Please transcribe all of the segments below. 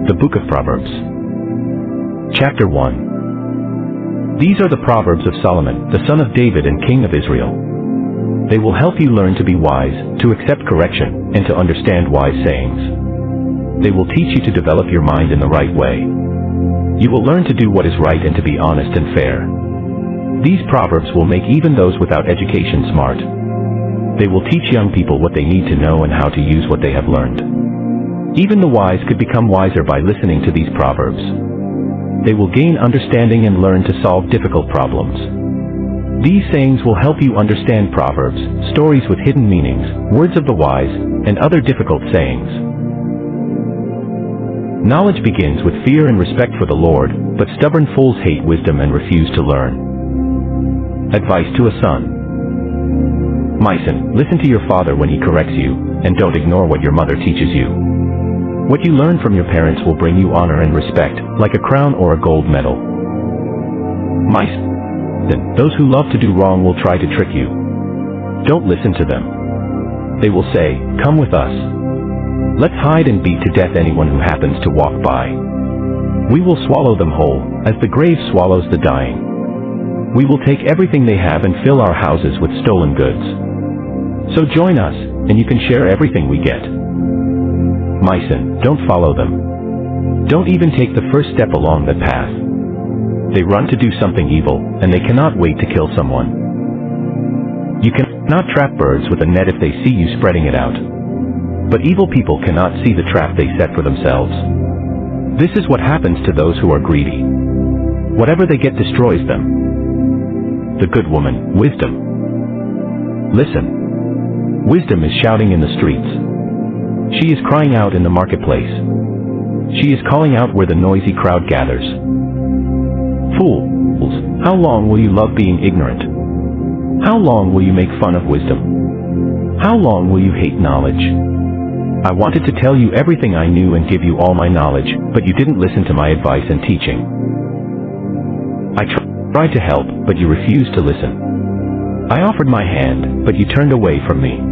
The Book of Proverbs. Chapter 1. These are the Proverbs of Solomon, the son of David and king of Israel. They will help you learn to be wise, to accept correction, and to understand wise sayings. They will teach you to develop your mind in the right way. You will learn to do what is right and to be honest and fair. These Proverbs will make even those without education smart. They will teach young people what they need to know and how to use what they have learned. Even the wise could become wiser by listening to these Proverbs. They will gain understanding and learn to solve difficult problems. These sayings will help you understand Proverbs, stories with hidden meanings, words of the wise, and other difficult sayings. Knowledge begins with fear and respect for the Lord, but stubborn fools hate wisdom and refuse to learn. Advice to a son. My son, listen to your father when he corrects you, and don't ignore what your mother teaches you. What you learn from your parents will bring you honor and respect, like a crown or a gold medal. My son, those who love to do wrong will try to trick you. Don't listen to them. They will say, "Come with us. Let's hide and beat to death anyone who happens to walk by. We will swallow them whole, as the grave swallows the dying. We will take everything they have and fill our houses with stolen goods. So join us, and you can share everything we get." My son, don't follow them. Don't even take the first step along that path. They run to do something evil, and they cannot wait to kill someone. You cannot trap birds with a net if they see you spreading it out. But evil people cannot see the trap they set for themselves. This is what happens to those who are greedy. Whatever they get destroys them. The good woman, wisdom. Listen. Wisdom is shouting in the streets. She is crying out in the marketplace. She is calling out where the noisy crowd gathers. Fools, how long will you love being ignorant? How long will you make fun of wisdom? How long will you hate knowledge? I wanted to tell you everything I knew and give you all my knowledge, but you didn't listen to my advice and teaching. I tried to help, but you refused to listen. I offered my hand, but you turned away from me.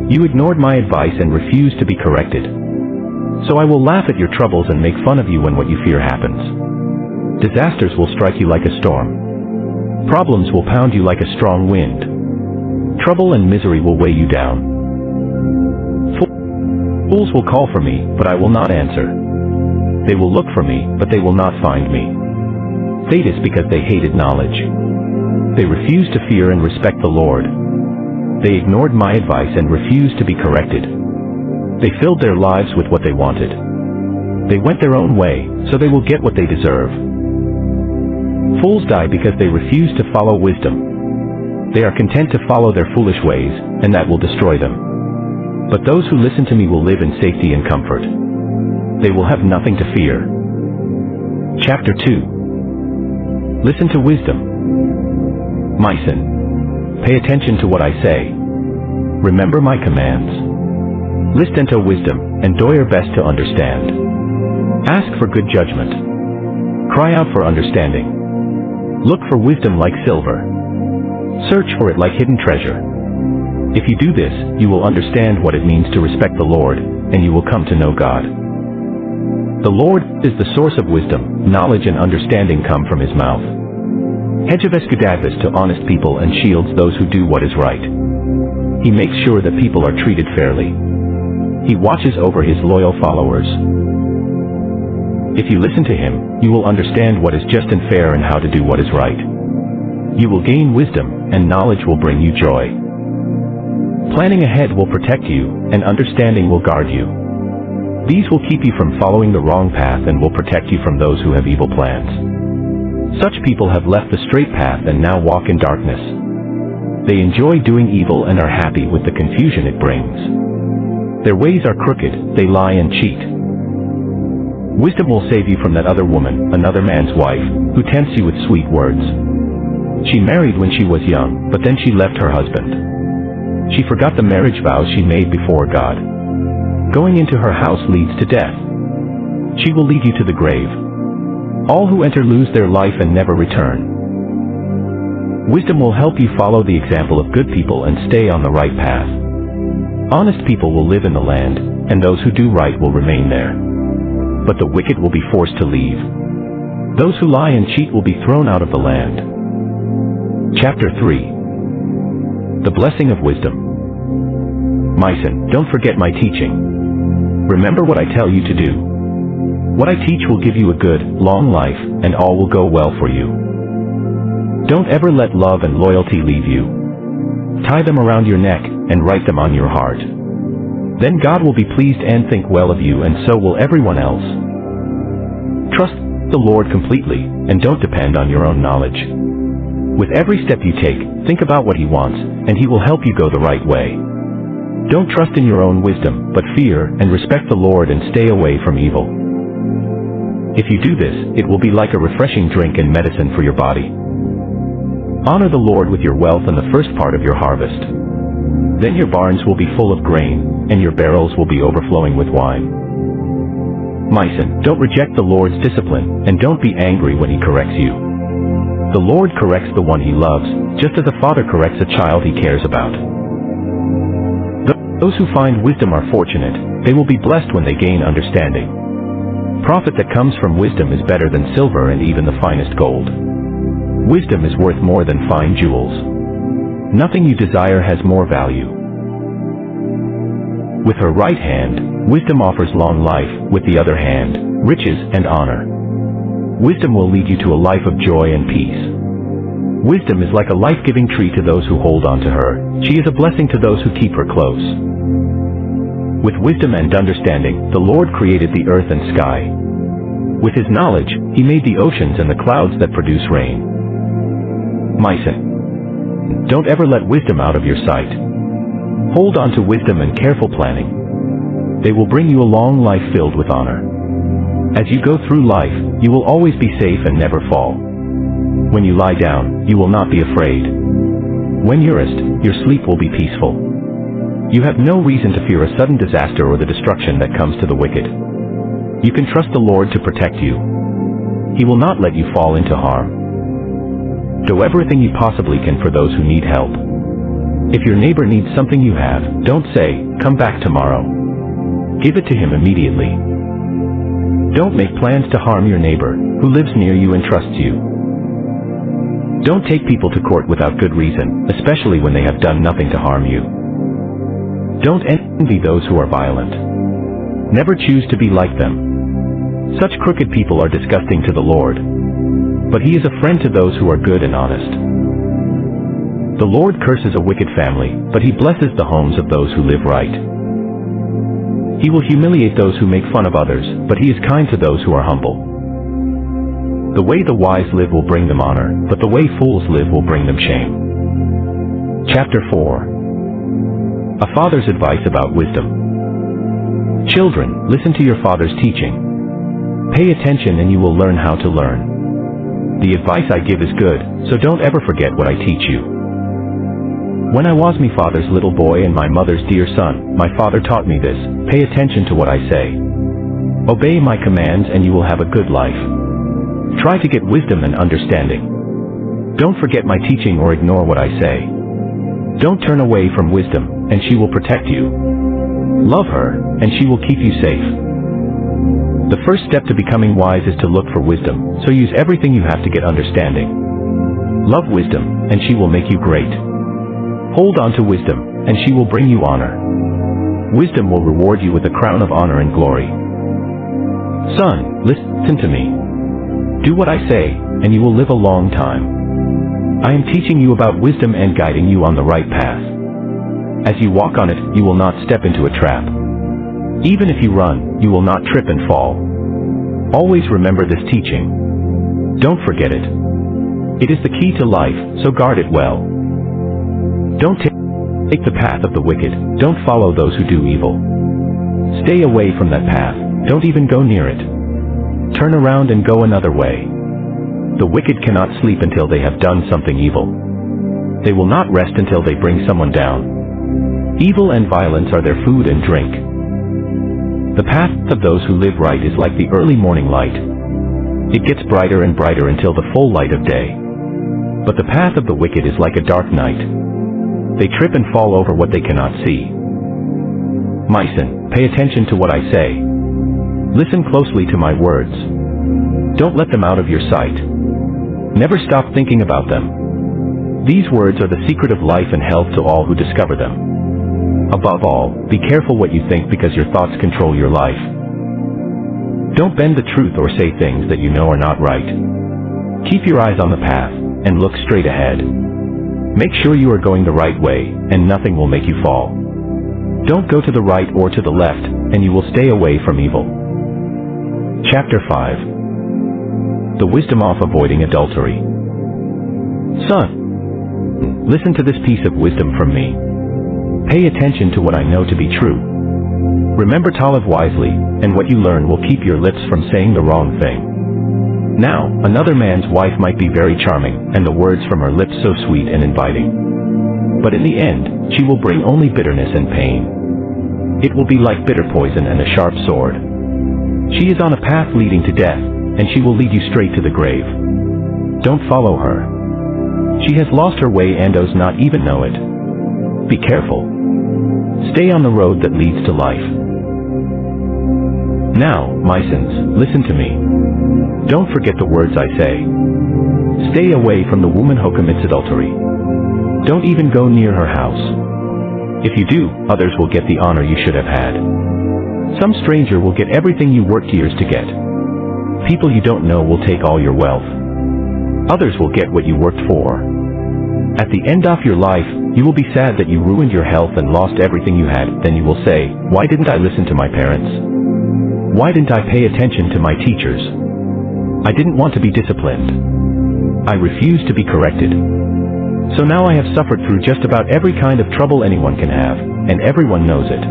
You ignored my advice and refused to be corrected. So I will laugh at your troubles and make fun of you when what you fear happens. Disasters will strike you like a storm. Problems will pound you like a strong wind. Trouble and misery will weigh you down. Fools will call for me, but I will not answer. They will look for me, but they will not find me. Fate is because they hated knowledge. They refused to fear and respect the Lord. They ignored my advice and refused to be corrected. They filled their lives with what they wanted. They went their own way, so they will get what they deserve. Fools die because they refuse to follow wisdom. They are content to follow their foolish ways, and that will destroy them. But those who listen to me will live in safety and comfort. They will have nothing to fear. Chapter 2. Listen to wisdom. My son, pay attention to what I say. Remember my commands. Listen to wisdom, and do your best to understand. Ask for good judgment. Cry out for understanding. Look for wisdom like silver. Search for it like hidden treasure. If you do this, you will understand what it means to respect the Lord, and you will come to know God. The Lord is the source of wisdom. Knowledge and understanding come from his mouth. Hedge of escudadvis to honest people and shields those who do what is right. He makes sure that people are treated fairly. He watches over his loyal followers. If you listen to him, you will understand what is just and fair and how to do what is right. You will gain wisdom, and knowledge will bring you joy. Planning ahead will protect you, and understanding will guard you. These will keep you from following the wrong path and will protect you from those who have evil plans. Such people have left the straight path and now walk in darkness. They enjoy doing evil and are happy with the confusion it brings. Their ways are crooked, they lie and cheat. Wisdom will save you from that other woman, another man's wife, who tempts you with sweet words. She married when she was young, but then she left her husband. She forgot the marriage vows she made before God. Going into her house leads to death. She will lead you to the grave. All who enter lose their life and never return. Wisdom will help you follow the example of good people and stay on the right path. Honest people will live in the land, and those who do right will remain there. but the wicked will be forced to leave. Those who lie and cheat will be thrown out of the land. Chapter 3. The Blessing of Wisdom. My son, don't forget my teaching. Remember what I tell you to do. What I teach will give you a good, long life, and all will go well for you. Don't ever let love and loyalty leave you. Tie them around your neck, and write them on your heart. Then God will be pleased and think well of you, and so will everyone else. Trust the Lord completely, and don't depend on your own knowledge. With every step you take, think about what He wants, and He will help you go the right way. Don't trust in your own wisdom, but fear and respect the Lord and stay away from evil. If you do this, it will be like a refreshing drink and medicine for your body. Honor the Lord with your wealth and the first part of your harvest. Then your barns will be full of grain, and your barrels will be overflowing with wine. My son, don't reject the Lord's discipline, and don't be angry when He corrects you. The Lord corrects the one He loves, just as a father corrects a child he cares about. Those who find wisdom are fortunate. They will be blessed when they gain understanding. Profit that comes from wisdom is better than silver and even the finest gold. Wisdom is worth more than fine jewels. Nothing you desire has more value. With her right hand, wisdom offers long life, with the other hand, riches and honor. Wisdom will lead you to a life of joy and peace. Wisdom is like a life-giving tree to those who hold on to her. She is a blessing to those who keep her close. With wisdom and understanding, the Lord created the earth and sky. With His knowledge, He made the oceans and the clouds that produce rain. My son, don't ever let wisdom out of your sight. Hold on to wisdom and careful planning. They will bring you a long life filled with honor. As you go through life, you will always be safe and never fall. When you lie down, you will not be afraid. When you rest, your sleep will be peaceful. You have no reason to fear a sudden disaster or the destruction that comes to the wicked. You can trust the Lord to protect you. He will not let you fall into harm. Do everything you possibly can for those who need help. If your neighbor needs something you have, don't say, "Come back tomorrow." Give it to him immediately. Don't make plans to harm your neighbor, who lives near you and trusts you. Don't take people to court without good reason, especially when they have done nothing to harm you. Don't envy those who are violent. Never choose to be like them. Such crooked people are disgusting to the Lord. But He is a friend to those who are good and honest. The Lord curses a wicked family, but He blesses the homes of those who live right. He will humiliate those who make fun of others, but He is kind to those who are humble. The way the wise live will bring them honor, but the way fools live will bring them shame. Chapter 4. A father's advice about wisdom. Children, listen to your father's teaching. Pay attention and you will learn how to learn. The advice I give is good, so don't ever forget what I teach you. When I was my father's little boy and my mother's dear son, my father taught me this: pay attention to what I say. Obey my commands and you will have a good life. Try to get wisdom and understanding. Don't forget my teaching or ignore what I say. Don't turn away from wisdom, and she will protect you. Love her, and she will keep you safe. The first step to becoming wise is to look for wisdom, so use everything you have to get understanding. Love wisdom, and she will make you great. Hold on to wisdom, and she will bring you honor. Wisdom will reward you with a crown of honor and glory. Son, listen to me. Do what I say, and you will live a long time. I am teaching you about wisdom and guiding you on the right path. As you walk on it, you will not step into a trap. Even if you run, you will not trip and fall. Always remember this teaching. Don't forget it. It is the key to life, so guard it well. Don't take the path of the wicked. Don't follow those who do evil. Stay away from that path. Don't even go near it. Turn around and go another way. The wicked cannot sleep until they have done something evil. They will not rest until they bring someone down. Evil and violence are their food and drink. The path of those who live right is like the early morning light. It gets brighter and brighter until the full light of day. But the path of the wicked is like a dark night. They trip and fall over what they cannot see. My son, pay attention to what I say. Listen closely to my words. Don't let them out of your sight. Never stop thinking about them. These words are the secret of life and health to all who discover them. Above all, be careful what you think because your thoughts control your life. Don't bend the truth or say things that you know are not right. Keep your eyes on the path and look straight ahead. Make sure you are going the right way and nothing will make you fall. Don't go to the right or to the left and you will stay away from evil. Chapter 5. The Wisdom of Avoiding Adultery. Son, listen to this piece of wisdom from me. Pay attention to what I know to be true. Remember to live wisely, and what you learn will keep your lips from saying the wrong thing. Now, another man's wife might be very charming, and the words from her lips so sweet and inviting. But in the end, she will bring only bitterness and pain. It will be like bitter poison and a sharp sword. She is on a path leading to death, and she will lead you straight to the grave. Don't follow her. She has lost her way and does not even know it. Be careful. Stay on the road that leads to life. Now, my sons, listen to me. Don't forget the words I say. Stay away from the woman who commits adultery. Don't even go near her house. If you do, others will get the honor you should have had. Some stranger will get everything you worked years to get. People you don't know will take all your wealth. Others will get what you worked for. At the end of your life, you will be sad that you ruined your health and lost everything you had. Then you will say, why didn't I listen to my parents? Why didn't I pay attention to my teachers? I didn't want to be disciplined. I refused to be corrected. So now I have suffered through just about every kind of trouble anyone can have, and everyone knows it.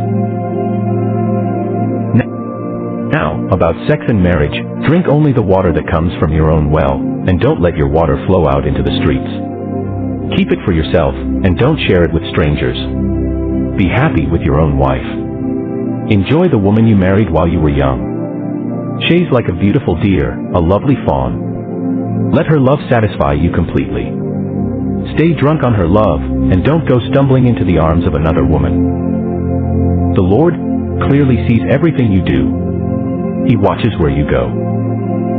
Now, about sex and marriage, drink only the water that comes from your own well, and don't let your water flow out into the streets. Keep it for yourself, and don't share it with strangers. Be happy with your own wife. Enjoy the woman you married while you were young. She's like a beautiful deer, a lovely fawn. Let her love satisfy you completely. Stay drunk on her love, and don't go stumbling into the arms of another woman. The Lord clearly sees everything you do. He watches where you go.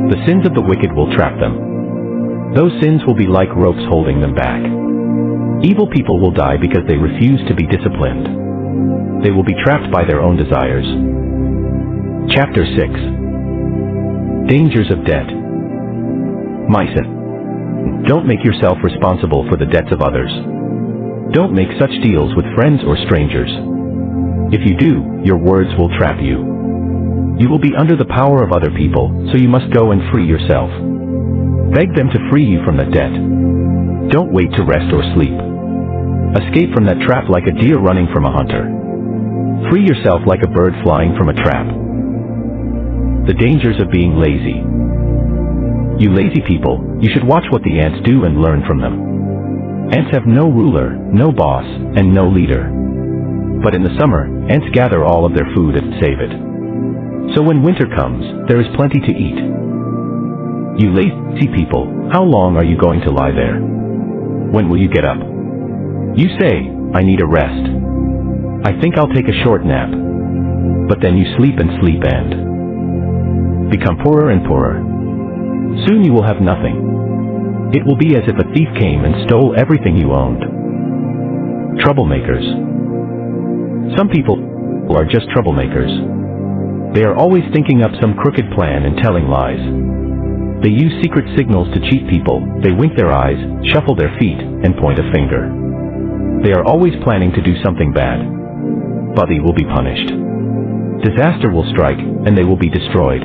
The sins of the wicked will trap them. Those sins will be like ropes holding them back. Evil people will die because they refuse to be disciplined. They will be trapped by their own desires. Chapter 6. Dangers of Debt. My son, don't make yourself responsible for the debts of others. Don't make such deals with friends or strangers. If you do, your words will trap you. You will be under the power of other people, so you must go and free yourself. Beg them to free you from the debt. Don't wait to rest or sleep. Escape from that trap like a deer running from a hunter. Free yourself like a bird flying from a trap. The dangers of being lazy. You lazy people, you should watch what the ants do and learn from them. Ants have no ruler, no boss, and no leader. But in the summer, ants gather all of their food and save it. So when winter comes, there is plenty to eat. You lazy people, how long are you going to lie there? When will you get up? You say, I need a rest. I think I'll take a short nap. But then you sleep and sleep and become poorer and poorer. Soon you will have nothing. It will be as if a thief came and stole everything you owned. Troublemakers. Some people are just troublemakers. They are always thinking up some crooked plan and telling lies. They use secret signals to cheat people. They wink their eyes, shuffle their feet, and point a finger. They are always planning to do something bad. But they will be punished. Disaster will strike, and they will be destroyed.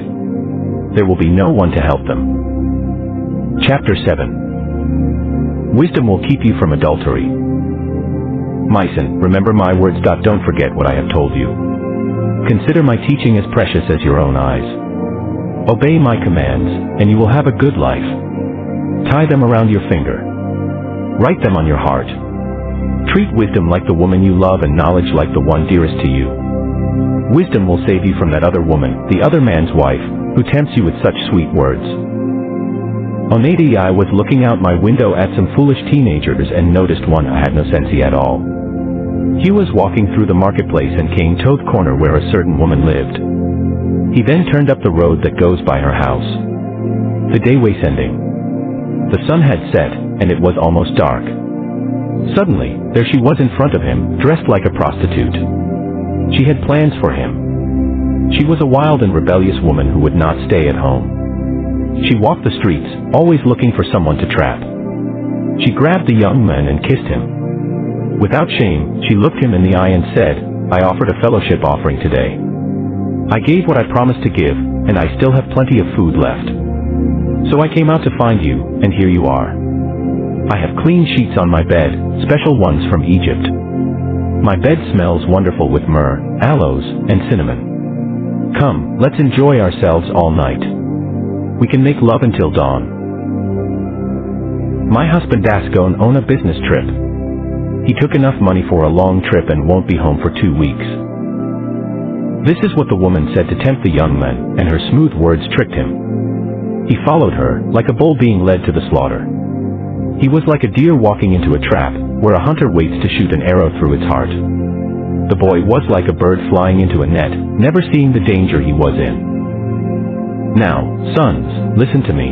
There will be no one to help them. Chapter 7. Wisdom will keep you from adultery. My son, remember my words. Don't forget what I have told you. Consider my teaching as precious as your own eyes. Obey my commands, and you will have a good life. Tie them around your finger. Write them on your heart. Treat wisdom like the woman you love and knowledge like the one dearest to you. Wisdom will save you from that other woman, the other man's wife, who tempts you with such sweet words. Onady, I was looking out my window at some foolish teenagers and noticed one who had no sense at all. He was walking through the marketplace and came to the corner where a certain woman lived. He then turned up the road that goes by her house. The day was ending. The sun had set, and it was almost dark. Suddenly, there she was in front of him, dressed like a prostitute. She had plans for him. She was a wild and rebellious woman who would not stay at home. She walked the streets, always looking for someone to trap. She grabbed the young man and kissed him. Without shame, she looked him in the eye and said, "I offered a fellowship offering today. I gave what I promised to give, and I still have plenty of food left. So I came out to find you, and here you are. I have clean sheets on my bed, special ones from Egypt. My bed smells wonderful with myrrh, aloes, and cinnamon. Come, let's enjoy ourselves all night. We can make love until dawn. My husband Dasco on a business trip. He took enough money for a long trip and won't be home for 2 weeks." This is what the woman said to tempt the young man, and her smooth words tricked him. He followed her, like a bull being led to the slaughter. He was like a deer walking into a trap, where a hunter waits to shoot an arrow through its heart. The boy was like a bird flying into a net, never seeing the danger he was in. Now, sons, listen to me.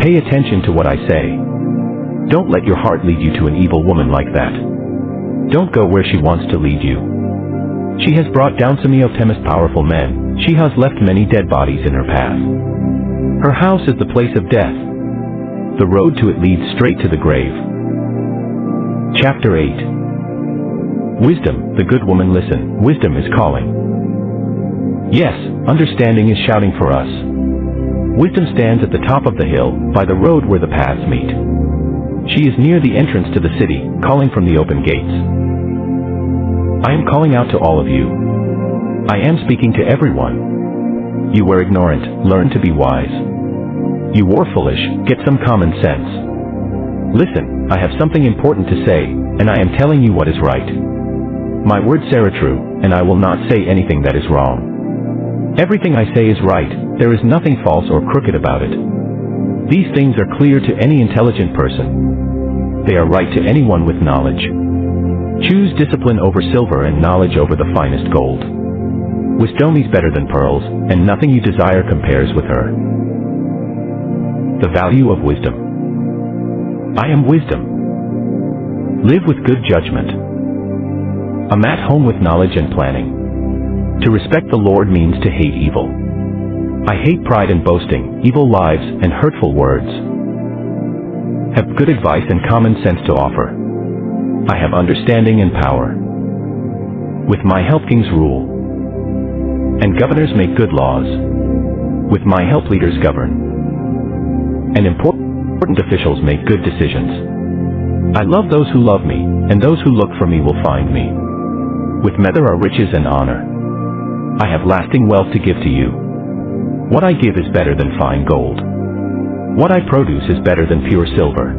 Pay attention to what I say. Don't let your heart lead you to an evil woman like that. Don't go where she wants to lead you. She has brought down some of Tem's powerful men. She has left many dead bodies in her path. Her house is the place of death. The road to it leads straight to the grave. Chapter 8. Wisdom, the good woman, listen, wisdom is calling. Yes, understanding is shouting for us. Wisdom stands at the top of the hill, by the road where the paths meet. She is near the entrance to the city, calling from the open gates. I am calling out to all of you. I am speaking to everyone. You were ignorant, learn to be wise. You were foolish, get some common sense. Listen, I have something important to say, and I am telling you what is right. My words are true, and I will not say anything that is wrong. Everything I say is right, there is nothing false or crooked about it. These things are clear to any intelligent person. They are right to anyone with knowledge. Choose discipline over silver and knowledge over the finest gold. Wisdom is better than pearls, and nothing you desire compares with her. The value of wisdom. I am wisdom. Live with good judgment. I'm at home with knowledge and planning. To respect the Lord means to hate evil. I hate pride and boasting, evil lives, and hurtful words. Have good advice and common sense to offer. I have understanding and power. With my help kings rule. And governors make good laws. With my help leaders govern. And important officials make good decisions. I love those who love me, and those who look for me will find me. With me there are riches and honor. I have lasting wealth to give to you. What I give is better than fine gold. What I produce is better than pure silver.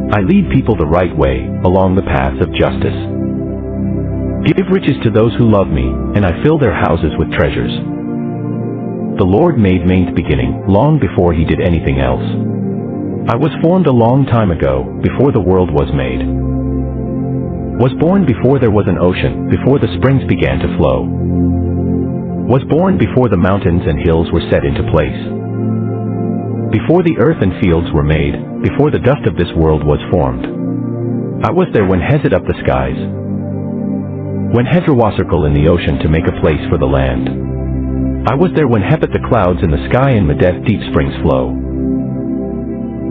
I lead people the right way, along the paths of justice. Give riches to those who love me, and I fill their houses with treasures. The Lord made me at the beginning, long before he did anything else. I was formed a long time ago, before the world was made. Was born before there was an ocean, before the springs began to flow. Was born before the mountains and hills were set into place. Before the earth and fields were made, before the dust of this world was formed. I was there when he set up the skies. When he drew a circle in the ocean to make a place for the land. I was there when he put the clouds in the sky and made deep springs flow.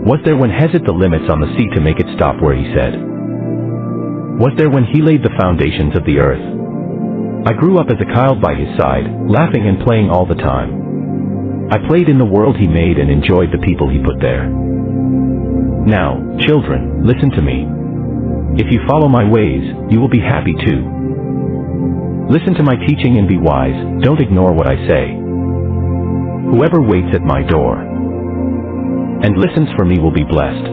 Was there when he set the limits on the sea to make it stop where he said. Was there when he laid the foundations of the earth. I grew up as a child by his side, laughing and playing all the time. I played in the world he made and enjoyed the people he put there. Now, children, listen to me. If you follow my ways, you will be happy too. Listen to my teaching and be wise, don't ignore what I say. Whoever waits at my door and listens for me will be blessed.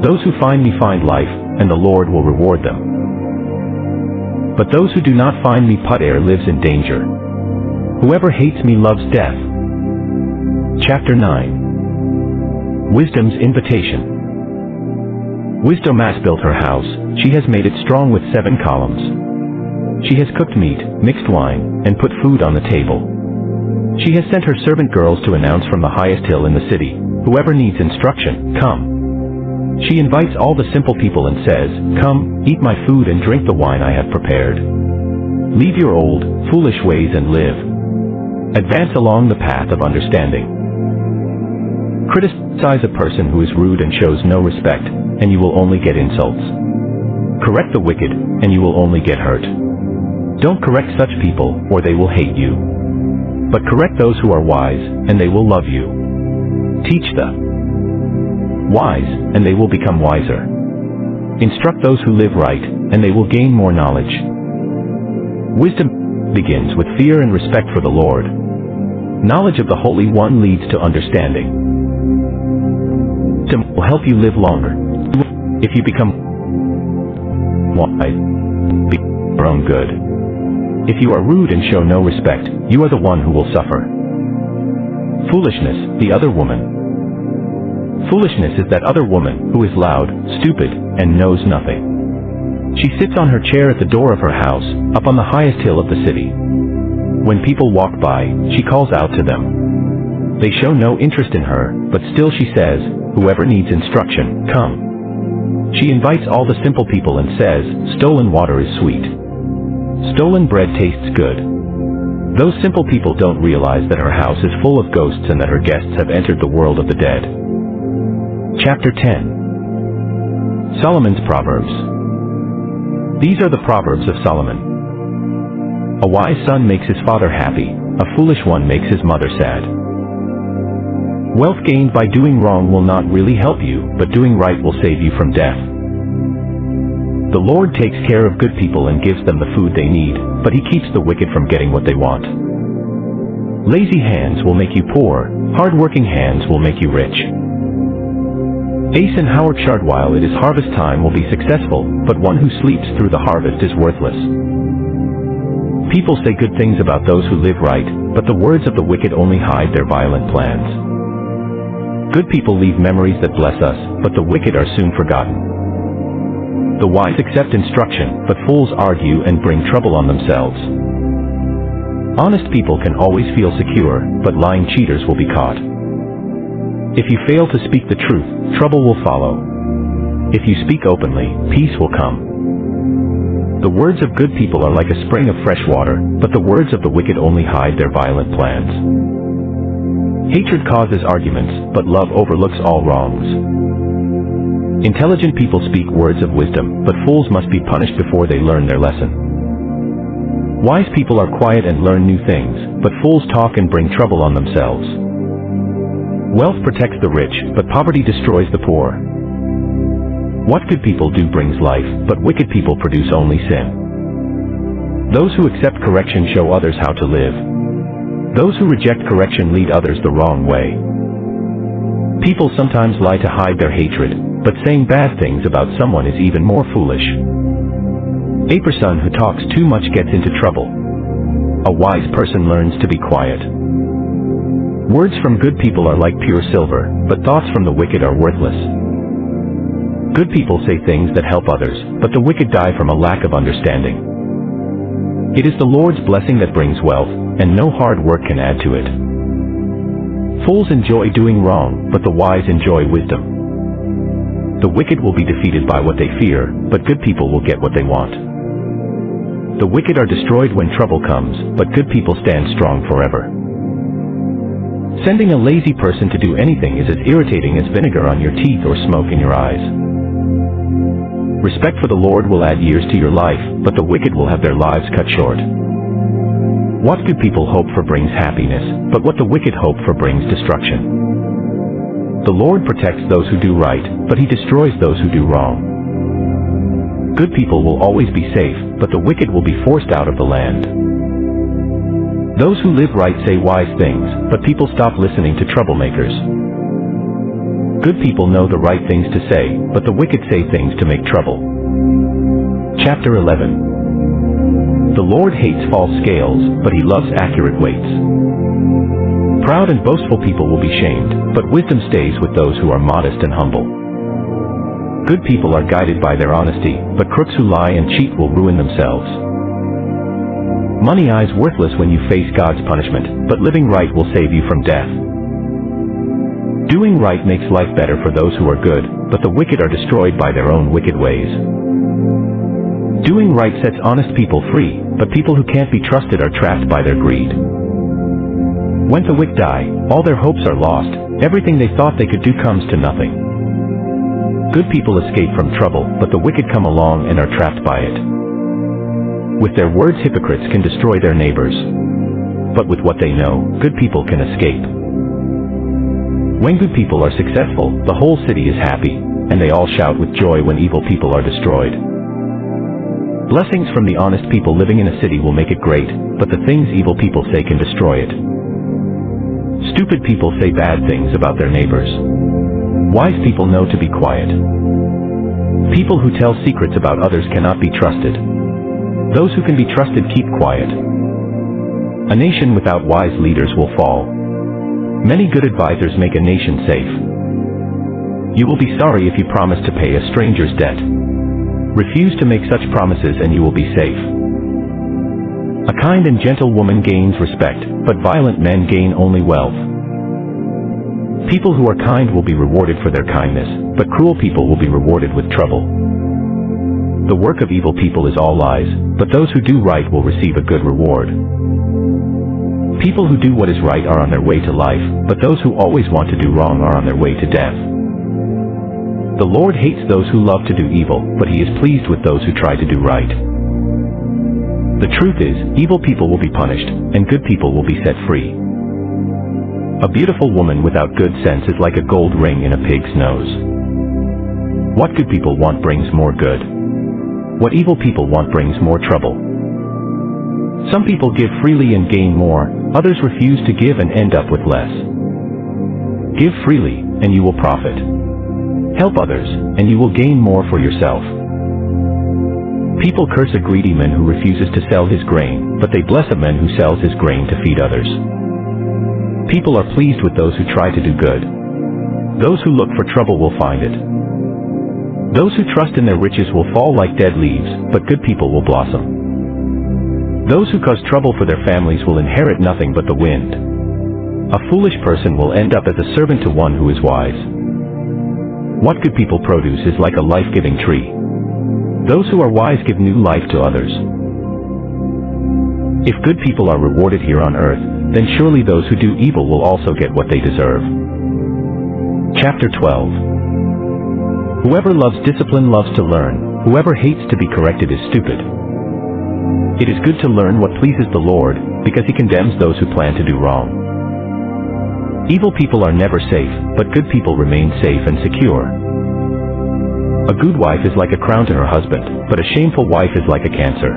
Those who find me find life, and the Lord will reward them. But those who do not find me lives in danger. Whoever hates me loves death. Chapter 9. Wisdom's invitation. Wisdom has built her house, she has made it strong with 7 columns. She has cooked meat, mixed wine, and put food on the table. She has sent her servant girls to announce from the highest hill in the city, "Whoever needs instruction, come." She invites all the simple people and says, "Come, eat my food and drink the wine I have prepared. Leave your old, foolish ways and live. Advance along the path of understanding." Criticize a person who is rude and shows no respect, and you will only get insults. Correct the wicked, and you will only get hurt. Don't correct such people, or they will hate you. But correct those who are wise, and they will love you. Teach the wise, and they will become wiser. Instruct those who live right, and they will gain more knowledge. Wisdom begins with fear and respect for the Lord. Knowledge of the Holy One leads to understanding. Wisdom will help you live longer. If you become wise, be your own good. If you are rude and show no respect, you are the one who will suffer. Foolishness, the other woman. Foolishness is that other woman who is loud, stupid, and knows nothing. She sits on her chair at the door of her house, up on the highest hill of the city. When people walk by, she calls out to them. They show no interest in her, but still she says, "Whoever needs instruction, come." She invites all the simple people and says, "Stolen water is sweet. Stolen bread tastes good." Those simple people don't realize that her house is full of ghosts and that her guests have entered the world of the dead. Chapter 10. Solomon's Proverbs. These are the Proverbs of Solomon. A wise son makes his father happy, a foolish one makes his mother sad. Wealth gained by doing wrong will not really help you, but doing right will save you from death. The Lord takes care of good people and gives them the food they need, but he keeps the wicked from getting what they want. Lazy hands will make you poor, hard-working hands will make you rich. Ace and Howard Shardwhile it is harvest time will be successful, but one who sleeps through the harvest is worthless. People say good things about those who live right, but the words of the wicked only hide their violent plans. Good people leave memories that bless us, but the wicked are soon forgotten. The wise accept instruction, but fools argue and bring trouble on themselves. Honest people can always feel secure, but lying cheaters will be caught. If you fail to speak the truth, trouble will follow. If you speak openly, peace will come. The words of good people are like a spring of fresh water, but the words of the wicked only hide their violent plans. Hatred causes arguments, but love overlooks all wrongs. Intelligent people speak words of wisdom, but fools must be punished before they learn their lesson. Wise people are quiet and learn new things, but fools talk and bring trouble on themselves. Wealth protects the rich, but poverty destroys the poor. What good people do brings life, but wicked people produce only sin. Those who accept correction show others how to live. Those who reject correction lead others the wrong way. People sometimes lie to hide their hatred, but saying bad things about someone is even more foolish. A person who talks too much gets into trouble. A wise person learns to be quiet. Words from good people are like pure silver, but thoughts from the wicked are worthless. Good people say things that help others, but the wicked die from a lack of understanding. It is the Lord's blessing that brings wealth, and no hard work can add to it. Fools enjoy doing wrong, but the wise enjoy wisdom. The wicked will be defeated by what they fear, but good people will get what they want. The wicked are destroyed when trouble comes, but good people stand strong forever. Sending a lazy person to do anything is as irritating as vinegar on your teeth or smoke in your eyes. Respect for the Lord will add years to your life, but the wicked will have their lives cut short. What good people hope for brings happiness, but what the wicked hope for brings destruction. The Lord protects those who do right, but he destroys those who do wrong. Good people will always be safe, but the wicked will be forced out of the land. Those who live right say wise things, but people stop listening to troublemakers. Good people know the right things to say, but the wicked say things to make trouble. Chapter 11. The Lord hates false scales, but he loves accurate weights. Proud and boastful people will be shamed, but wisdom stays with those who are modest and humble. Good people are guided by their honesty, but crooks who lie and cheat will ruin themselves. Money is worthless when you face God's punishment, but living right will save you from death. Doing right makes life better for those who are good, but the wicked are destroyed by their own wicked ways. Doing right sets honest people free, but people who can't be trusted are trapped by their greed. When the wicked die, all their hopes are lost, everything they thought they could do comes to nothing. Good people escape from trouble, but the wicked come along and are trapped by it. With their words, hypocrites can destroy their neighbors. But with what they know, good people can escape. When good people are successful, the whole city is happy, and they all shout with joy when evil people are destroyed. Blessings from the honest people living in a city will make it great, but the things evil people say can destroy it. Stupid people say bad things about their neighbors. Wise people know to be quiet. People who tell secrets about others cannot be trusted. Those who can be trusted keep quiet. A nation without wise leaders will fall. Many good advisors make a nation safe. You will be sorry if you promise to pay a stranger's debt. Refuse to make such promises and you will be safe. A kind and gentle woman gains respect, but violent men gain only wealth. People who are kind will be rewarded for their kindness, but cruel people will be rewarded with trouble. The work of evil people is all lies, but those who do right will receive a good reward. People who do what is right are on their way to life, but those who always want to do wrong are on their way to death. The Lord hates those who love to do evil, but he is pleased with those who try to do right. The truth is, evil people will be punished, and good people will be set free. A beautiful woman without good sense is like a gold ring in a pig's nose. What good people want brings more good. What evil people want brings more trouble. Some people give freely and gain more, others refuse to give and end up with less. Give freely, and you will profit. Help others, and you will gain more for yourself. People curse a greedy man who refuses to sell his grain, but they bless a man who sells his grain to feed others. People are pleased with those who try to do good. Those who look for trouble will find it. Those who trust in their riches will fall like dead leaves, but good people will blossom. Those who cause trouble for their families will inherit nothing but the wind. A foolish person will end up as a servant to one who is wise. What good people produce is like a life-giving tree. Those who are wise give new life to others. If good people are rewarded here on earth, then surely those who do evil will also get what they deserve. Chapter 12. Whoever loves discipline loves to learn. Whoever hates to be corrected is stupid. It is good to learn what pleases the Lord, because he condemns those who plan to do wrong. Evil people are never safe, but good people remain safe and secure. A good wife is like a crown to her husband, but a shameful wife is like a cancer.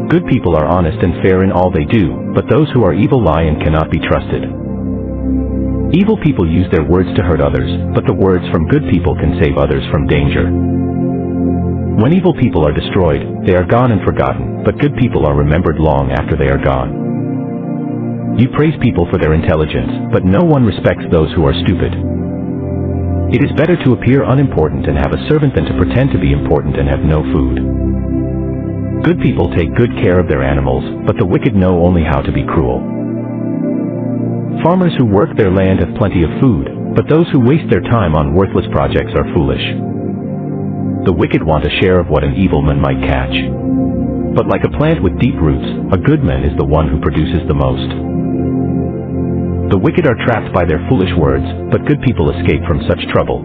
Good people are honest and fair in all they do, but those who are evil lie and cannot be trusted. Evil people use their words to hurt others, but the words from good people can save others from danger. When evil people are destroyed, they are gone and forgotten, but good people are remembered long after they are gone. You praise people for their intelligence, but no one respects those who are stupid. It is better to appear unimportant and have a servant than to pretend to be important and have no food. Good people take good care of their animals, but the wicked know only how to be cruel. Farmers who work their land have plenty of food, but those who waste their time on worthless projects are foolish. The wicked want a share of what an evil man might catch. But like a plant with deep roots, a good man is the one who produces the most. The wicked are trapped by their foolish words, but good people escape from such trouble.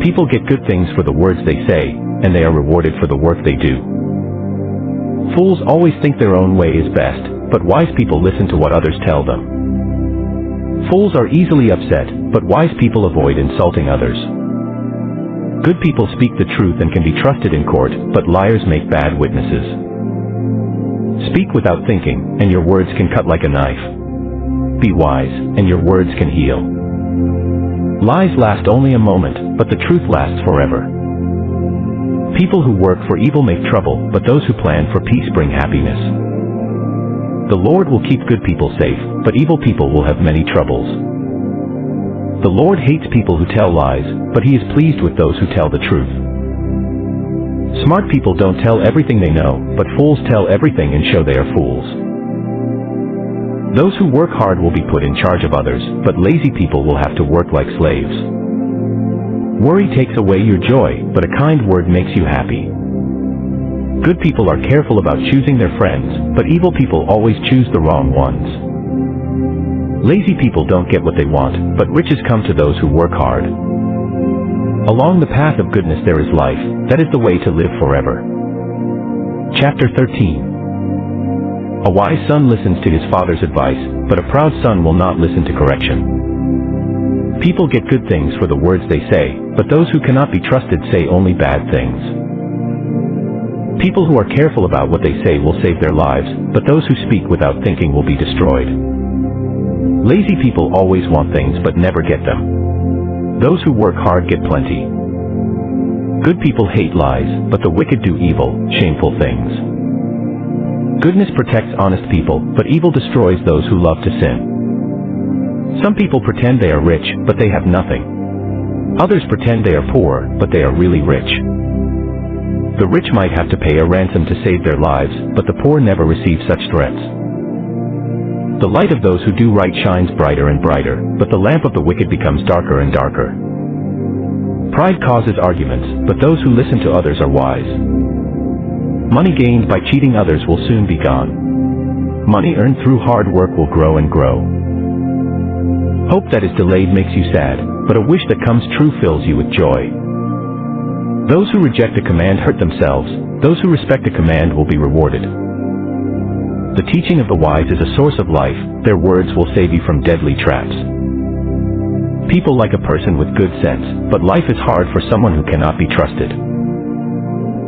People get good things for the words they say, and they are rewarded for the work they do. Fools always think their own way is best, but wise people listen to what others tell them. Fools are easily upset, but wise people avoid insulting others. Good people speak the truth and can be trusted in court, but liars make bad witnesses. Speak without thinking, and your words can cut like a knife. Be wise, and your words can heal. Lies last only a moment, but the truth lasts forever. People who work for evil make trouble, but those who plan for peace bring happiness. The Lord will keep good people safe, but evil people will have many troubles. The Lord hates people who tell lies, but he is pleased with those who tell the truth. Smart people don't tell everything they know, but fools tell everything and show they are fools. Those who work hard will be put in charge of others, but lazy people will have to work like slaves. Worry takes away your joy, but a kind word makes you happy. Good people are careful about choosing their friends, but evil people always choose the wrong ones. Lazy people don't get what they want, but riches come to those who work hard. Along the path of goodness there is life, that is the way to live forever. Chapter 13. A wise son listens to his father's advice, but a proud son will not listen to correction. People get good things for the words they say, but those who cannot be trusted say only bad things. People who are careful about what they say will save their lives, but those who speak without thinking will be destroyed. Lazy people always want things but never get them. Those who work hard get plenty. Good people hate lies, but the wicked do evil, shameful things. Goodness protects honest people, but evil destroys those who love to sin. Some people pretend they are rich, but they have nothing. Others pretend they are poor, but they are really rich. The rich might have to pay a ransom to save their lives, but the poor never receive such threats. The light of those who do right shines brighter and brighter, but the lamp of the wicked becomes darker and darker. Pride causes arguments, but those who listen to others are wise. Money gained by cheating others will soon be gone. Money earned through hard work will grow and grow. Hope that is delayed makes you sad, but a wish that comes true fills you with joy. Those who reject a command hurt themselves, those who respect a command will be rewarded. The teaching of the wise is a source of life, their words will save you from deadly traps. People like a person with good sense, but life is hard for someone who cannot be trusted.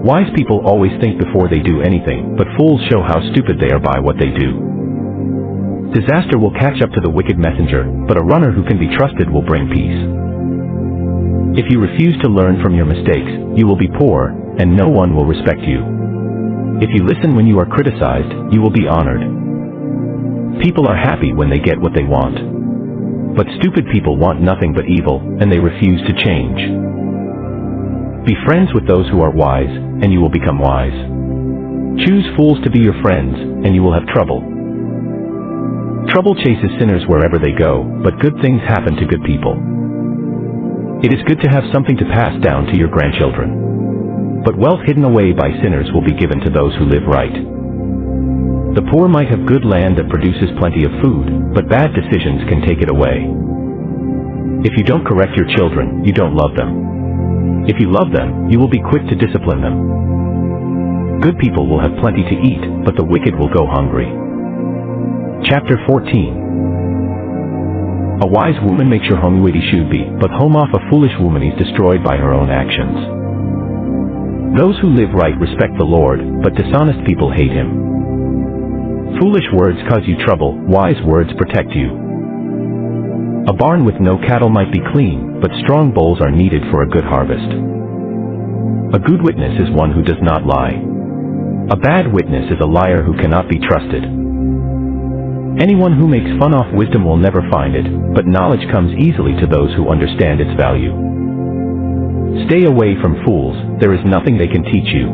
Wise people always think before they do anything, but fools show how stupid they are by what they do. Disaster will catch up to the wicked messenger, but a runner who can be trusted will bring peace. If you refuse to learn from your mistakes, you will be poor, and no one will respect you. If you listen when you are criticized, you will be honored. People are happy when they get what they want. But stupid people want nothing but evil, and they refuse to change. Be friends with those who are wise, and you will become wise. Choose fools to be your friends, and you will have trouble. Trouble chases sinners wherever they go, but good things happen to good people. It is good to have something to pass down to your grandchildren. But wealth hidden away by sinners will be given to those who live right. The poor might have good land that produces plenty of food, but bad decisions can take it away. If you don't correct your children, you don't love them. If you love them, you will be quick to discipline them. Good people will have plenty to eat, but the wicked will go hungry. Chapter 14. A wise woman makes her home where she should be, but home off a foolish woman is destroyed by her own actions. Those who live right respect the Lord, but dishonest people hate him. Foolish words cause you trouble, wise words protect you. A barn with no cattle might be clean, but strong bulls are needed for a good harvest. A good witness is one who does not lie. A bad witness is a liar who cannot be trusted. Anyone who makes fun of wisdom will never find it, but knowledge comes easily to those who understand its value. Stay away from fools, there is nothing they can teach you.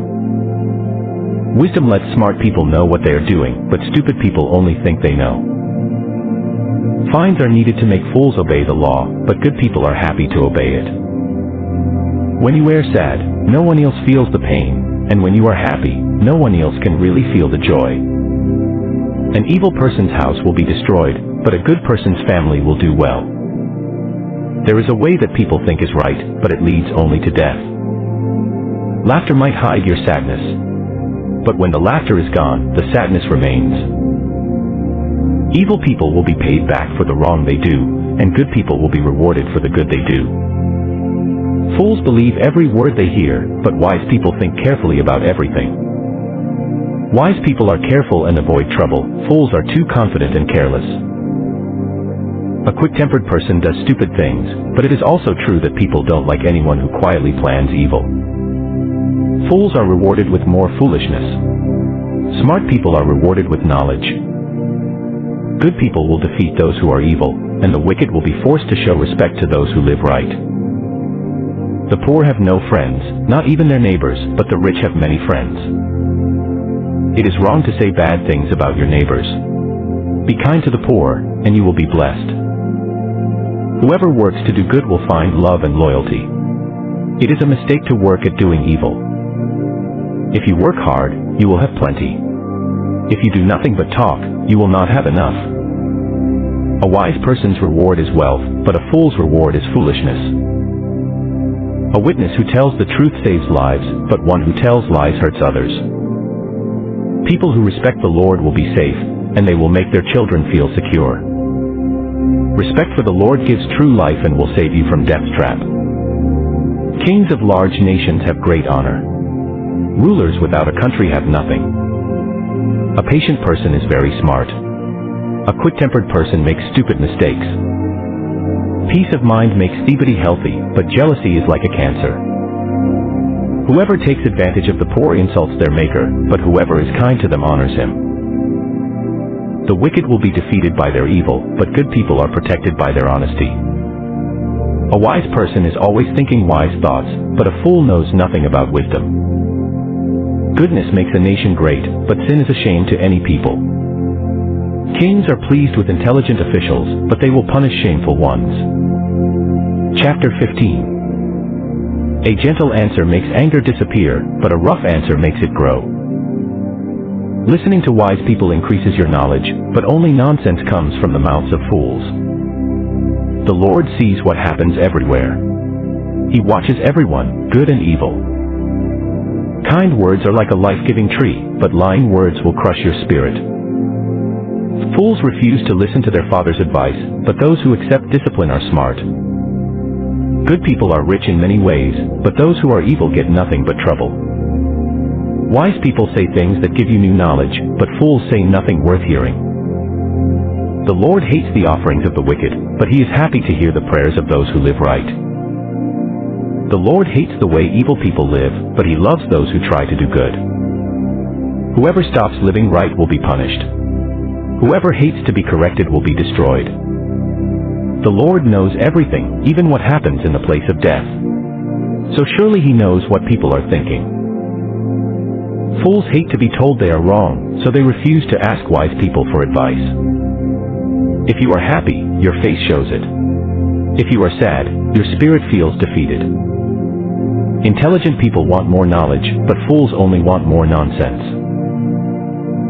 Wisdom lets smart people know what they are doing, but stupid people only think they know. Fines are needed to make fools obey the law, but good people are happy to obey it. When you are sad, no one else feels the pain, and when you are happy, no one else can really feel the joy. An evil person's house will be destroyed, but a good person's family will do well. There is a way that people think is right, but it leads only to death. Laughter might hide your sadness. But when the laughter is gone, the sadness remains. Evil people will be paid back for the wrong they do, and good people will be rewarded for the good they do. Fools believe every word they hear, but wise people think carefully about everything. Wise people are careful and avoid trouble, fools are too confident and careless. A quick-tempered person does stupid things, but it is also true that people don't like anyone who quietly plans evil. Fools are rewarded with more foolishness. Smart people are rewarded with knowledge. Good people will defeat those who are evil, and the wicked will be forced to show respect to those who live right. The poor have no friends, not even their neighbors, but the rich have many friends. It is wrong to say bad things about your neighbors. Be kind to the poor, and you will be blessed. Whoever works to do good will find love and loyalty. It is a mistake to work at doing evil. If you work hard, you will have plenty. If you do nothing but talk, you will not have enough. A wise person's reward is wealth, but a fool's reward is foolishness. A witness who tells the truth saves lives, but one who tells lies hurts others. People who respect the Lord will be safe, and they will make their children feel secure. Respect for the Lord gives true life and will save you from death's trap. Kings of large nations have great honor. Rulers without a country have nothing. A patient person is very smart. A quick-tempered person makes stupid mistakes. Peace of mind makes thievery healthy, but jealousy is like a cancer. Whoever takes advantage of the poor insults their maker, but whoever is kind to them honors him. The wicked will be defeated by their evil, but good people are protected by their honesty. A wise person is always thinking wise thoughts, but a fool knows nothing about wisdom. Goodness makes a nation great, but sin is a shame to any people. Kings are pleased with intelligent officials, but they will punish shameful ones. Chapter 15. A gentle answer makes anger disappear, but a rough answer makes it grow. Listening to wise people increases your knowledge, but only nonsense comes from the mouths of fools. The Lord sees what happens everywhere. He watches everyone, good and evil. Kind words are like a life-giving tree, but lying words will crush your spirit. Fools refuse to listen to their father's advice, but those who accept discipline are smart. Good people are rich in many ways, but those who are evil get nothing but trouble. Wise people say things that give you new knowledge, but fools say nothing worth hearing. The Lord hates the offerings of the wicked, but he is happy to hear the prayers of those who live right. The Lord hates the way evil people live, but he loves those who try to do good. Whoever stops living right will be punished. Whoever hates to be corrected will be destroyed. The Lord knows everything, even what happens in the place of death. So surely he knows what people are thinking. Fools hate to be told they are wrong, so they refuse to ask wise people for advice. If you are happy, your face shows it. If you are sad, your spirit feels defeated. Intelligent people want more knowledge, but fools only want more nonsense.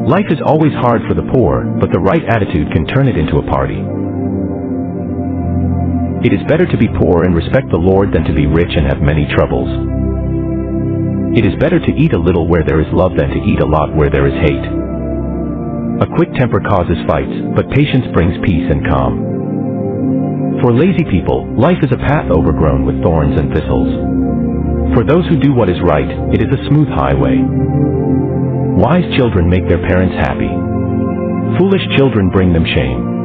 Life is always hard for the poor, but the right attitude can turn it into a party. It is better to be poor and respect the Lord than to be rich and have many troubles. It is better to eat a little where there is love than to eat a lot where there is hate. A quick temper causes fights, but patience brings peace and calm. For lazy people, life is a path overgrown with thorns and thistles. For those who do what is right, it is a smooth highway. Wise children make their parents happy. Foolish children bring them shame.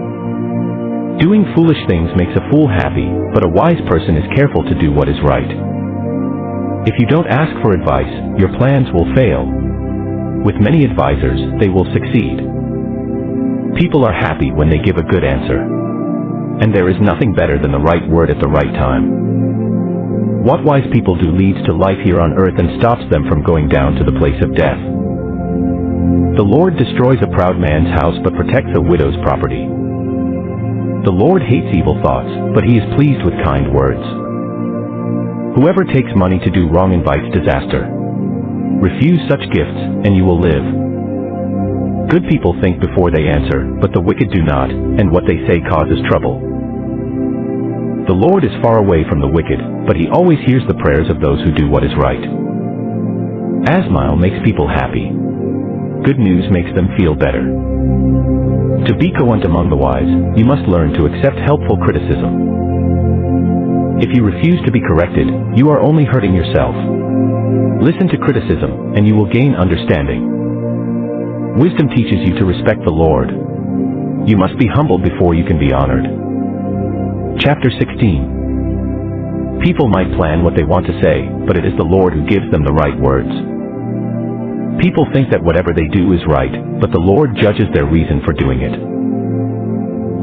Doing foolish things makes a fool happy, but a wise person is careful to do what is right. If you don't ask for advice, your plans will fail. With many advisors, they will succeed. People are happy when they give a good answer. And there is nothing better than the right word at the right time. What wise people do leads to life here on earth and stops them from going down to the place of death. The Lord destroys a proud man's house but protects a widow's property. The Lord hates evil thoughts, but he is pleased with kind words. Whoever takes money to do wrong invites disaster. Refuse such gifts, and you will live. Good people think before they answer, but the wicked do not, and what they say causes trouble. The Lord is far away from the wicked, but he always hears the prayers of those who do what is right. Asmile makes people happy. Good news makes them feel better. To be coherent among the wise, you must learn to accept helpful criticism. If you refuse to be corrected, you are only hurting yourself. Listen to criticism, and you will gain understanding. Wisdom teaches you to respect the Lord. You must be humbled before you can be honored. Chapter 16. People might plan what they want to say, but it is the Lord who gives them the right words. People think that whatever they do is right, but the Lord judges their reason for doing it.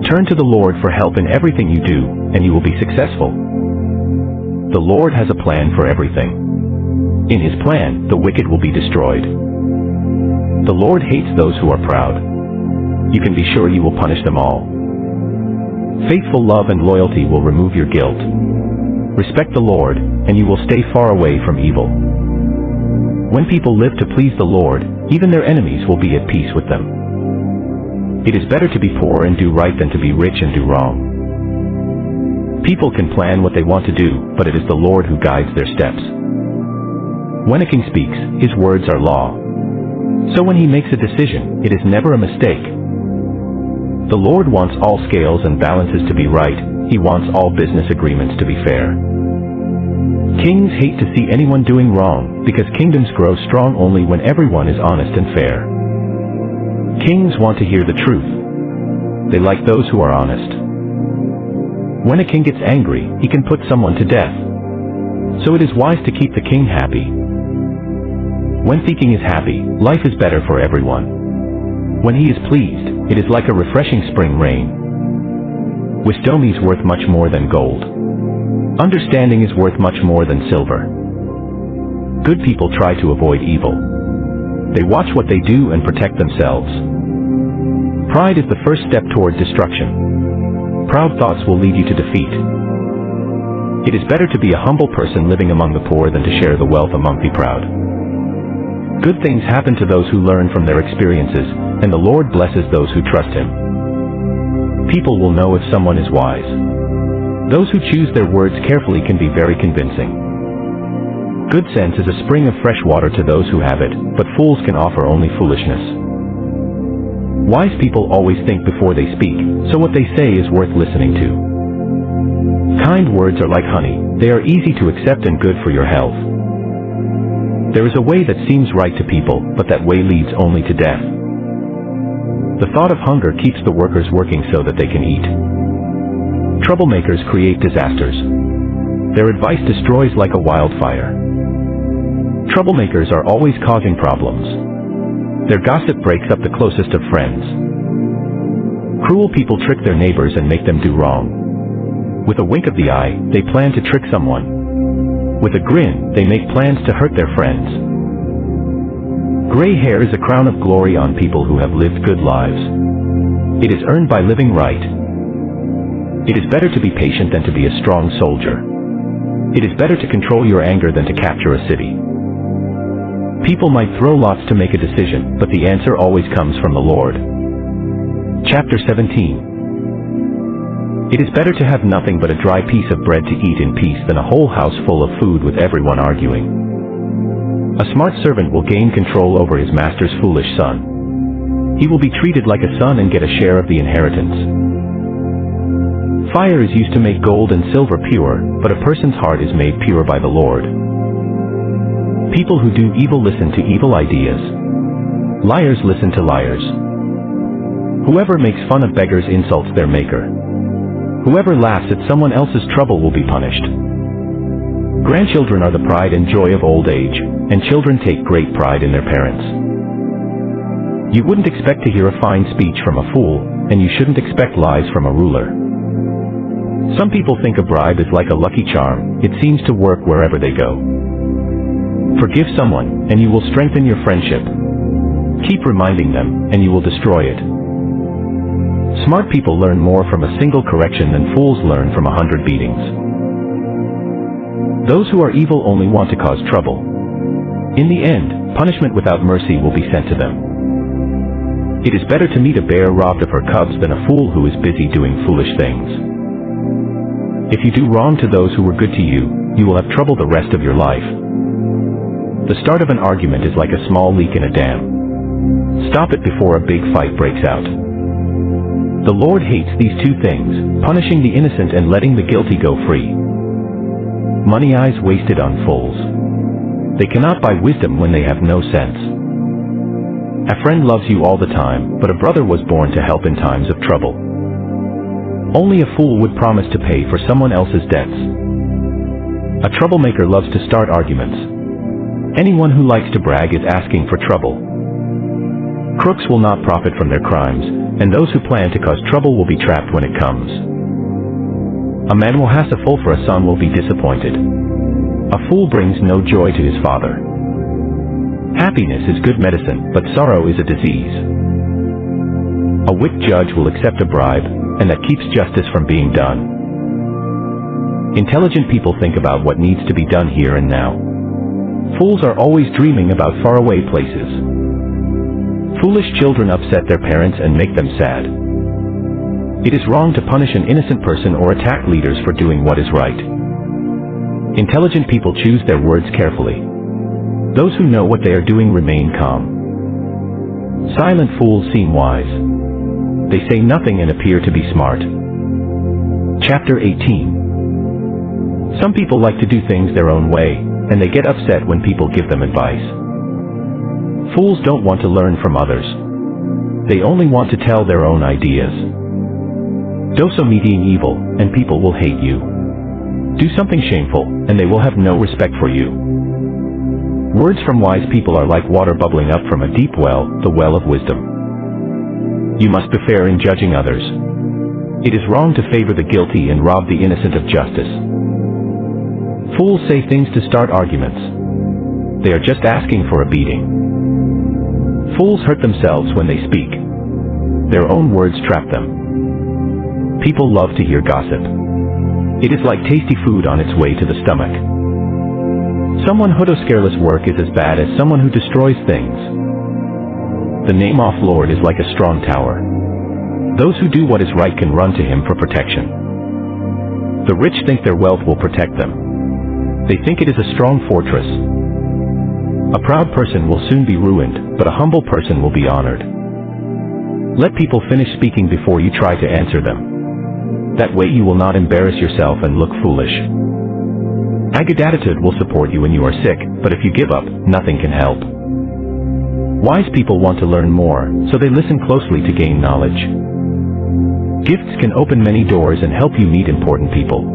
Turn to the Lord for help in everything you do, and you will be successful. the Lord has a plan for everything. In his plan, the wicked will be destroyed. The Lord hates those who are proud. You can be sure he will punish them all. Faithful love and loyalty will remove your guilt. Respect the Lord, and you will stay far away from evil. When people live to please the Lord, even their enemies will be at peace with them. It is better to be poor and do right than to be rich and do wrong. People can plan what they want to do, but it is the Lord who guides their steps. When a king speaks, his words are law. So when he makes a decision, it is never a mistake. The Lord wants all scales and balances to be right. He wants all business agreements to be fair. Kings hate to see anyone doing wrong, because kingdoms grow strong only when everyone is honest and fair. Kings want to hear the truth. They like those who are honest. When a king gets angry, he can put someone to death. So it is wise to keep the king happy. When the king is happy, life is better for everyone. When he is pleased, it is like a refreshing spring rain. Wisdom is worth much more than gold. Understanding is worth much more than silver. Good people try to avoid evil. They watch what they do and protect themselves. Pride is the first step toward destruction. Proud thoughts will lead you to defeat. It is better to be a humble person living among the poor than to share the wealth among the proud. Good things happen to those who learn from their experiences, and the Lord blesses those who trust him. People will know if someone is wise. Those who choose their words carefully can be very convincing. Good sense is a spring of fresh water to those who have it, but fools can offer only foolishness. Wise people always think before they speak, so what they say is worth listening to. Kind words are like honey. They are easy to accept and good for your health. There is a way that seems right to people, but that way leads only to death. The thought of hunger keeps the workers working so that they can eat. Troublemakers create disasters. Their advice destroys like a wildfire. Troublemakers are always causing problems. Their gossip breaks up the closest of friends. Cruel people trick their neighbors and make them do wrong. With a wink of the eye, they plan to trick someone. With a grin, they make plans to hurt their friends. Gray hair is a crown of glory on people who have lived good lives. It is earned by living right. It is better to be patient than to be a strong soldier. It is better to control your anger than to capture a city. People might throw lots to make a decision, but the answer always comes from the Lord. Chapter 17. It is better to have nothing but a dry piece of bread to eat in peace than a whole house full of food with everyone arguing. A smart servant will gain control over his master's foolish son. He will be treated like a son and get a share of the inheritance. Fire is used to make gold and silver pure, but a person's heart is made pure by the Lord. People who do evil listen to evil ideas. Liars listen to liars. Whoever makes fun of beggars insults their maker. Whoever laughs at someone else's trouble will be punished. Grandchildren are the pride and joy of old age, and children take great pride in their parents. You wouldn't expect to hear a fine speech from a fool, and you shouldn't expect lies from a ruler. Some people think a bribe is like a lucky charm. It seems to work wherever they go. Forgive someone, and you will strengthen your friendship. Keep reminding them, and you will destroy it. Smart people learn more from a single correction than fools learn from 100 beatings. Those who are evil only want to cause trouble. In the end, punishment without mercy will be sent to them. It is better to meet a bear robbed of her cubs than a fool who is busy doing foolish things. If you do wrong to those who were good to you, you will have trouble the rest of your life. The start of an argument is like a small leak in a dam. Stop it before a big fight breaks out. The Lord hates these two things, punishing the innocent and letting the guilty go free. Money eyes wasted on fools. They cannot buy wisdom when they have no sense. A friend loves you all the time, but a brother was born to help in times of trouble. Only a fool would promise to pay for someone else's debts. A troublemaker loves to start arguments. Anyone who likes to brag is asking for trouble. Crooks will not profit from their crimes, and those who plan to cause trouble will be trapped when it comes. A man who has a fool for a son will be disappointed. A fool brings no joy to his father. Happiness is good medicine, but sorrow is a disease. A wicked judge will accept a bribe, and that keeps justice from being done. Intelligent people think about what needs to be done here and now. Fools are always dreaming about faraway places. Foolish children upset their parents and make them sad. It is wrong to punish an innocent person or attack leaders for doing what is right. Intelligent people choose their words carefully. Those who know what they are doing remain calm. Silent fools seem wise. They say nothing and appear to be smart. Chapter 18. Some people like to do things their own way, and they get upset when people give them advice. Fools don't want to learn from others. They only want to tell their own ideas. Do some meeting evil, and people will hate you. Do something shameful, and they will have no respect for you. Words from wise people are like water bubbling up from a deep well, the well of wisdom. You must be fair in judging others. It is wrong to favor the guilty and rob the innocent of justice. Fools say things to start arguments. They are just asking for a beating. Fools hurt themselves when they speak. Their own words trap them. People love to hear gossip. It is like tasty food on its way to the stomach. Someone who does careless work is as bad as someone who destroys things. The name of Lord is like a strong tower. Those who do what is right can run to him for protection. The rich think their wealth will protect them. They think it is a strong fortress. A proud person will soon be ruined, but a humble person will be honored. Let people finish speaking before you try to answer them. That way you will not embarrass yourself and look foolish. A good attitude will support you when you are sick, but if you give up, nothing can help. Wise people want to learn more, so they listen closely to gain knowledge. Gifts can open many doors and help you meet important people.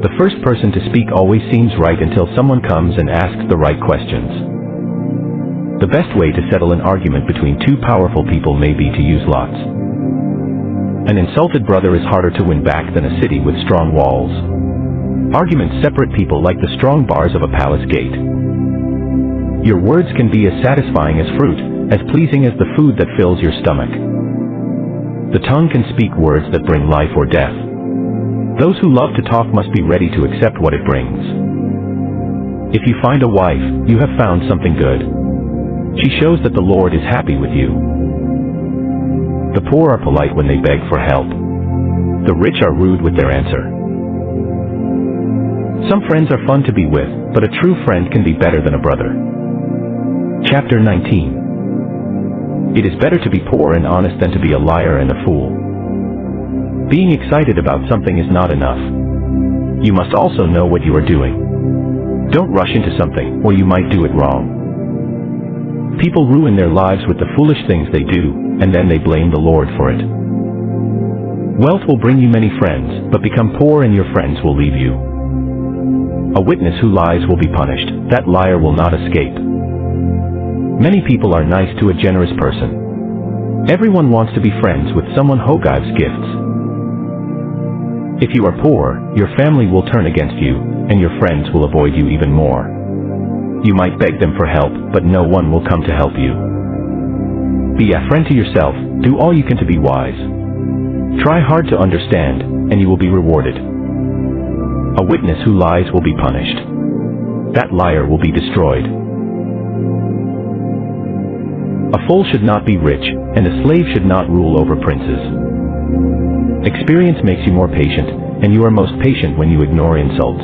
The first person to speak always seems right until someone comes and asks the right questions. The best way to settle an argument between two powerful people may be to use lots. An insulted brother is harder to win back than a city with strong walls. Arguments separate people like the strong bars of a palace gate. Your words can be as satisfying as fruit, as pleasing as the food that fills your stomach. The tongue can speak words that bring life or death. Those who love to talk must be ready to accept what it brings. If you find a wife, you have found something good. She shows that the Lord is happy with you. The poor are polite when they beg for help. The rich are rude with their answer. Some friends are fun to be with, but a true friend can be better than a brother. Chapter 19. It is better to be poor and honest than to be a liar and a fool. Being excited about something is not enough. You must also know what you are doing. Don't rush into something, or you might do it wrong. People ruin their lives with the foolish things they do, and then they blame the Lord for it. Wealth will bring you many friends, but become poor and your friends will leave you. A witness who lies will be punished. That liar will not escape. Many people are nice to a generous person. Everyone wants to be friends with someone who gives gifts. If you are poor, your family will turn against you, and your friends will avoid you even more. You might beg them for help, but no one will come to help you. Be a friend to yourself, do all you can to be wise. Try hard to understand, and you will be rewarded. A witness who lies will be punished. That liar will be destroyed. A fool should not be rich, and a slave should not rule over princes. Experience makes you more patient, and you are most patient when you ignore insults.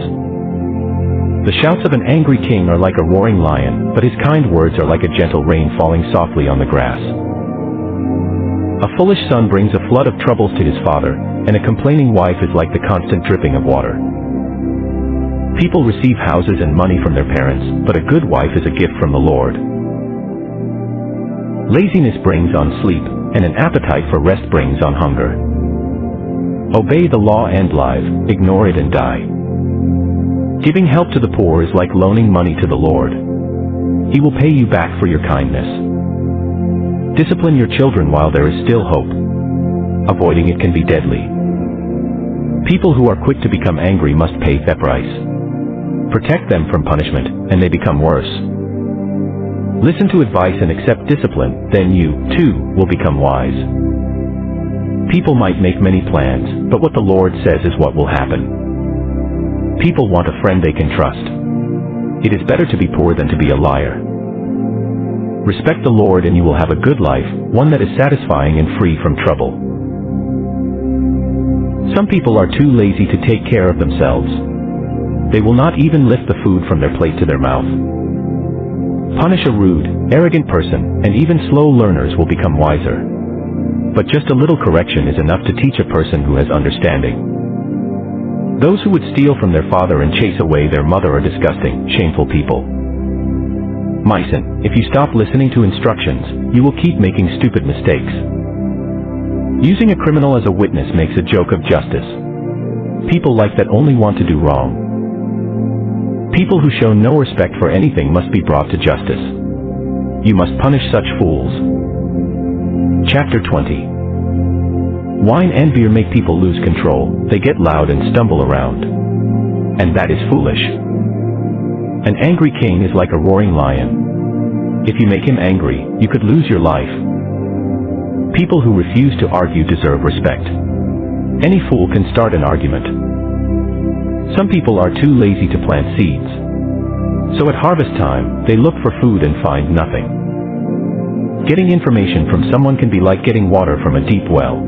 The shouts of an angry king are like a roaring lion, but his kind words are like a gentle rain falling softly on the grass. A foolish son brings a flood of troubles to his father, and a complaining wife is like the constant dripping of water. People receive houses and money from their parents, but a good wife is a gift from the Lord. Laziness brings on sleep, and an appetite for rest brings on hunger. Obey the law and live, ignore it and die. Giving help to the poor is like loaning money to the Lord. He will pay you back for your kindness. Discipline your children while there is still hope. Avoiding it can be deadly. People who are quick to become angry must pay the price. Protect them from punishment, and they become worse. Listen to advice and accept discipline, then you, too, will become wise. People might make many plans, but what the Lord says is what will happen. People want a friend they can trust. It is better to be poor than to be a liar. Respect the Lord and you will have a good life, one that is satisfying and free from trouble. Some people are too lazy to take care of themselves. They will not even lift the food from their plate to their mouth. Punish a rude, arrogant person, and even slow learners will become wiser. But just a little correction is enough to teach a person who has understanding. Those who would steal from their father and chase away their mother are disgusting, shameful people. My son, if you stop listening to instructions, you will keep making stupid mistakes. Using a criminal as a witness makes a joke of justice. People like that only want to do wrong. People who show no respect for anything must be brought to justice. You must punish such fools. Chapter 20. Wine and beer make people lose control. They get loud and stumble around. And that is foolish. An angry king is like a roaring lion. If you make him angry, you could lose your life. People who refuse to argue deserve respect. Any fool can start an argument. Some people are too lazy to plant seeds. So at harvest time, they look for food and find nothing. Getting information from someone can be like getting water from a deep well.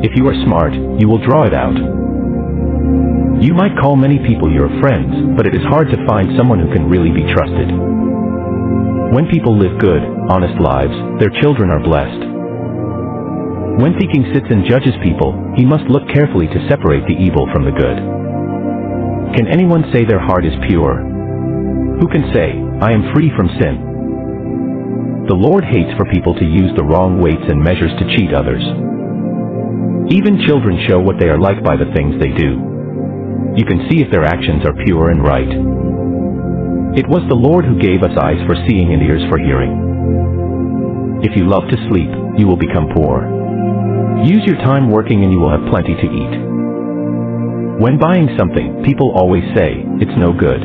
If you are smart, you will draw it out. You might call many people your friends, but it is hard to find someone who can really be trusted. When people live good, honest lives, their children are blessed. When the king sits and judges people, he must look carefully to separate the evil from the good. Can anyone say their heart is pure? Who can say, I am free from sin? The Lord hates for people to use the wrong weights and measures to cheat others. Even children show what they are like by the things they do. You can see if their actions are pure and right. It was the Lord who gave us eyes for seeing and ears for hearing. If you love to sleep, you will become poor. Use your time working and you will have plenty to eat. When buying something, people always say, it's no good.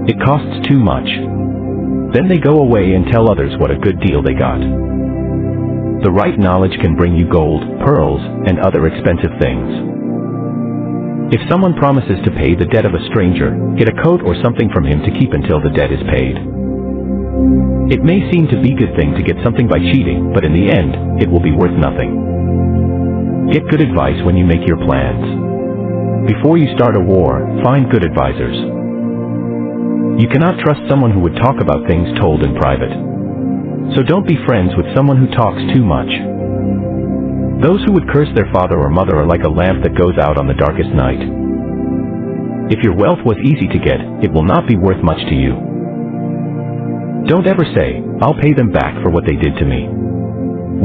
It costs too much. Then they go away and tell others what a good deal they got. The right knowledge can bring you gold, pearls, and other expensive things. If someone promises to pay the debt of a stranger, get a coat or something from him to keep until the debt is paid. It may seem to be a good thing to get something by cheating, but in the end, it will be worth nothing. Get good advice when you make your plans. Before you start a war, find good advisors. You cannot trust someone who would talk about things told in private. So don't be friends with someone who talks too much. Those who would curse their father or mother are like a lamp that goes out on the darkest night. If your wealth was easy to get, it will not be worth much to you. Don't ever say, I'll pay them back for what they did to me.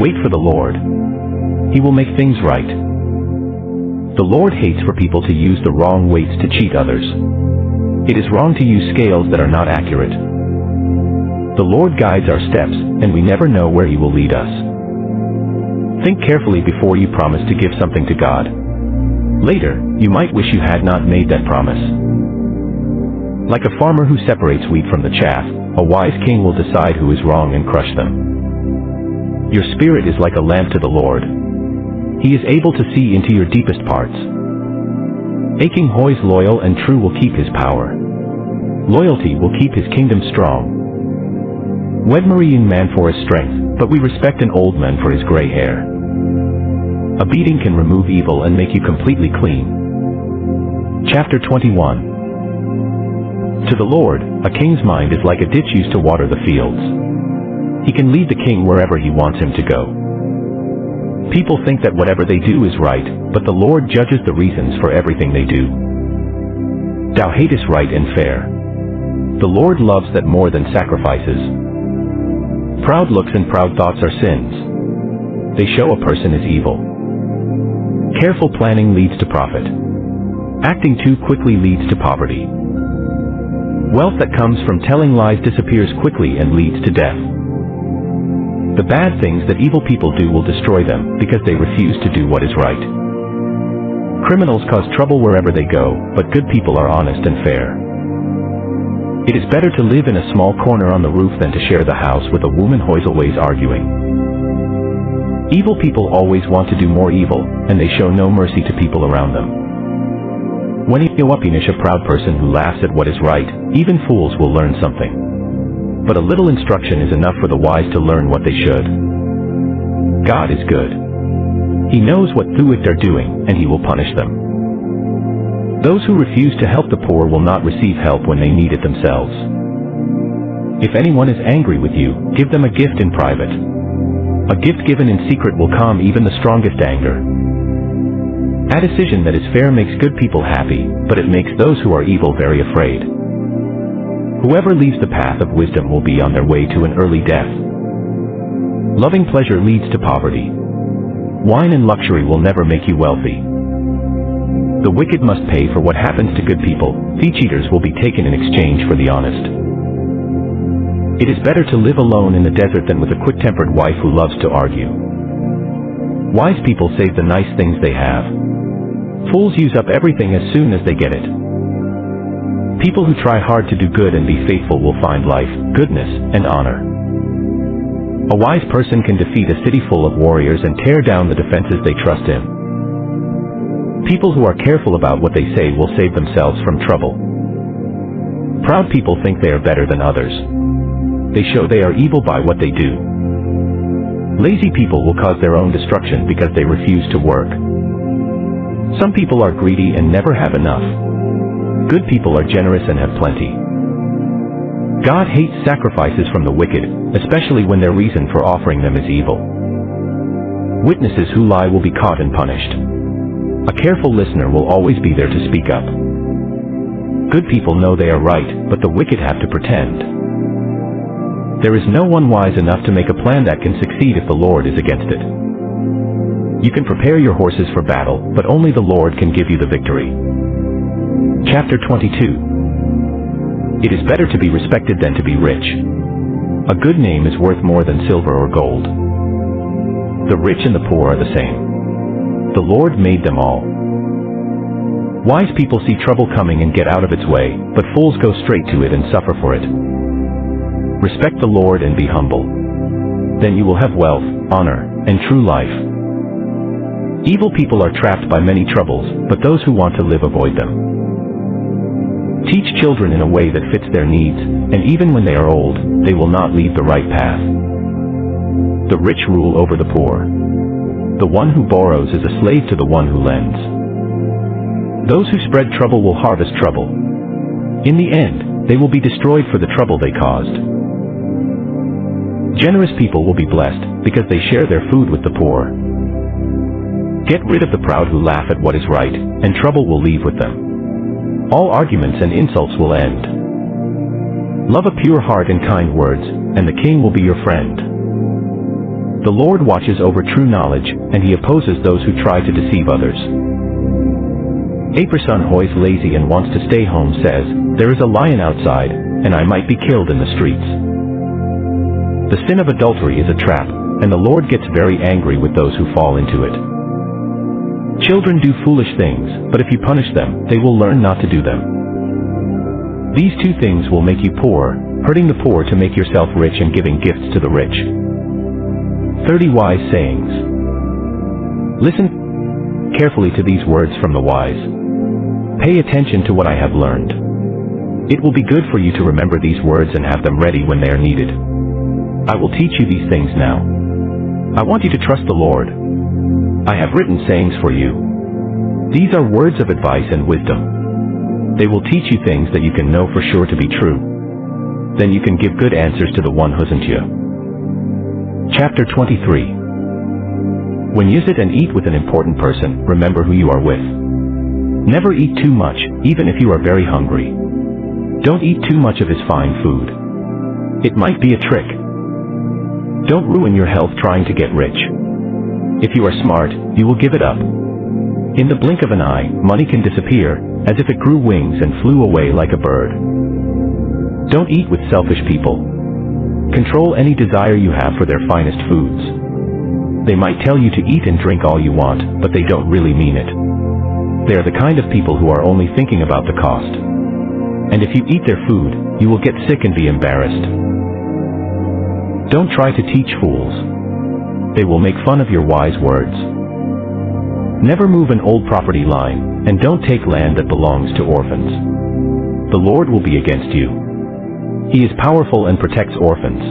Wait for the Lord. He will make things right. The Lord hates for people to use the wrong weights to cheat others. It is wrong to use scales that are not accurate. The Lord guides our steps, and we never know where He will lead us. Think carefully before you promise to give something to God. Later, you might wish you had not made that promise. Like a farmer who separates wheat from the chaff, a wise king will decide who is wrong and crush them. Your spirit is like a lamp to the Lord. He is able to see into your deepest parts. Aching Hoy's loyal and true will keep his power. Loyalty will keep his kingdom strong. Wed marry young man for his strength, but we respect an old man for his gray hair. A beating can remove evil and make you completely clean. Chapter 21. To the Lord, a king's mind is like a ditch used to water the fields. He can lead the king wherever he wants him to go. People think that whatever they do is right, but the Lord judges the reasons for everything they do. Thou hatest right and fair. The Lord loves that more than sacrifices. Proud looks and proud thoughts are sins. They show a person is evil. Careful planning leads to profit. Acting too quickly leads to poverty. Wealth that comes from telling lies disappears quickly and leads to death. The bad things that evil people do will destroy them because they refuse to do what is right. Criminals cause trouble wherever they go, but good people are honest and fair. It is better to live in a small corner on the roof than to share the house with a woman who is always arguing. Evil people always want to do more evil, and they show no mercy to people around them. When you punish a proud person who laughs at what is right, even fools will learn something. But a little instruction is enough for the wise to learn what they should. God is good. He knows what the wicked are doing, and He will punish them. Those who refuse to help the poor will not receive help when they need it themselves. If anyone is angry with you, give them a gift in private. A gift given in secret will calm even the strongest anger. A decision that is fair makes good people happy, but it makes those who are evil very afraid. Whoever leaves the path of wisdom will be on their way to an early death. Loving pleasure leads to poverty. Wine and luxury will never make you wealthy. The wicked must pay for what happens to good people. Thief-cheaters will be taken in exchange for the honest. It is better to live alone in the desert than with a quick-tempered wife who loves to argue. Wise people save the nice things they have. Fools use up everything as soon as they get it. People who try hard to do good and be faithful will find life, goodness, and honor. A wise person can defeat a city full of warriors and tear down the defenses they trust in. People who are careful about what they say will save themselves from trouble. Proud people think they are better than others. They show they are evil by what they do. Lazy people will cause their own destruction because they refuse to work. Some people are greedy and never have enough. Good people are generous and have plenty. God hates sacrifices from the wicked, especially when their reason for offering them is evil. Witnesses who lie will be caught and punished. A careful listener will always be there to speak up. Good people know they are right, but the wicked have to pretend. There is no one wise enough to make a plan that can succeed if the Lord is against it. You can prepare your horses for battle, but only the Lord can give you the victory. Chapter 22. It is better to be respected than to be rich. A good name is worth more than silver or gold. The rich and the poor are the same. The Lord made them all. Wise people see trouble coming and get out of its way, but fools go straight to it and suffer for it. Respect the Lord and be humble. Then you will have wealth, honor, and true life. Evil people are trapped by many troubles, but those who want to live avoid them. Teach children in a way that fits their needs, and even when they are old, they will not leave the right path. The rich rule over the poor. The one who borrows is a slave to the one who lends. Those who spread trouble will harvest trouble. In the end, they will be destroyed for the trouble they caused. Generous people will be blessed, because they share their food with the poor. Get rid of the proud who laugh at what is right, and trouble will leave with them. All arguments and insults will end. Love a pure heart and kind words, and the king will be your friend. The Lord watches over true knowledge, and He opposes those who try to deceive others. A person who is lazy and wants to stay home says, "There is a lion outside, and I might be killed in the streets." The sin of adultery is a trap, and the Lord gets very angry with those who fall into it. Children do foolish things, but if you punish them, they will learn not to do them. These two things will make you poor, hurting the poor to make yourself rich and giving gifts to the rich. 30 wise sayings. Listen carefully to these words from the wise. Pay attention to what I have learned. It will be good for you to remember these words and have them ready when they are needed. I will teach you these things now. I want you to trust the Lord. I have written sayings for you. These are words of advice and wisdom. They will teach you things that you can know for sure to be true. Then you can give good answers to the one who isn't you. Chapter 23. When you sit and eat with an important person, remember who you are with. Never eat too much, even if you are very hungry. Don't eat too much of his fine food. It might be a trick. Don't ruin your health trying to get rich. If you are smart, you will give it up. In the blink of an eye, money can disappear, as if it grew wings and flew away like a bird. Don't eat with selfish people. Control any desire you have for their finest foods. They might tell you to eat and drink all you want, but they don't really mean it. They are the kind of people who are only thinking about the cost. And if you eat their food, you will get sick and be embarrassed. Don't try to teach fools. They will make fun of your wise words. Never move an old property line, and don't take land that belongs to orphans. The Lord will be against you. He is powerful and protects orphans.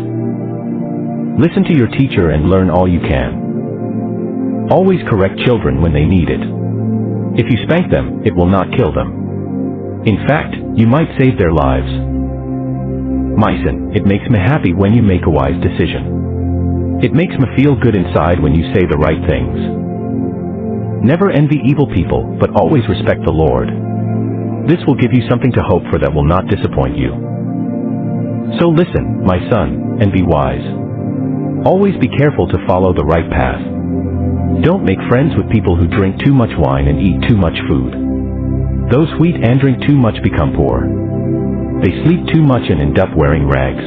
Listen to your teacher and learn all you can. Always correct children when they need it. If you spank them, it will not kill them. In fact, you might save their lives. My son, it makes me happy when you make a wise decision. It makes me feel good inside when you say the right things. Never envy evil people, but always respect the Lord. This will give you something to hope for that will not disappoint you. So listen, my son, and be wise. Always be careful to follow the right path. Don't make friends with people who drink too much wine and eat too much food. Those who eat and drink too much become poor. They sleep too much and end up wearing rags.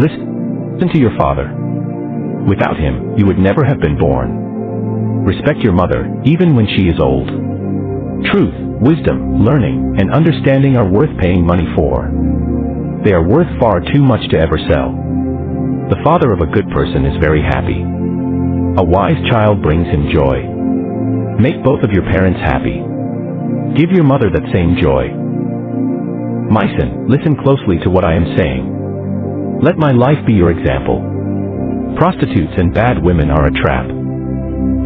Listen to your father. Without him, you would never have been born. Respect your mother, even when she is old. Truth, wisdom, learning, and understanding are worth paying money for. They are worth far too much to ever sell. The father of a good person is very happy. A wise child brings him joy. Make both of your parents happy. Give your mother that same joy. My son, listen closely to what I am saying. Let my life be your example. Prostitutes and bad women are a trap.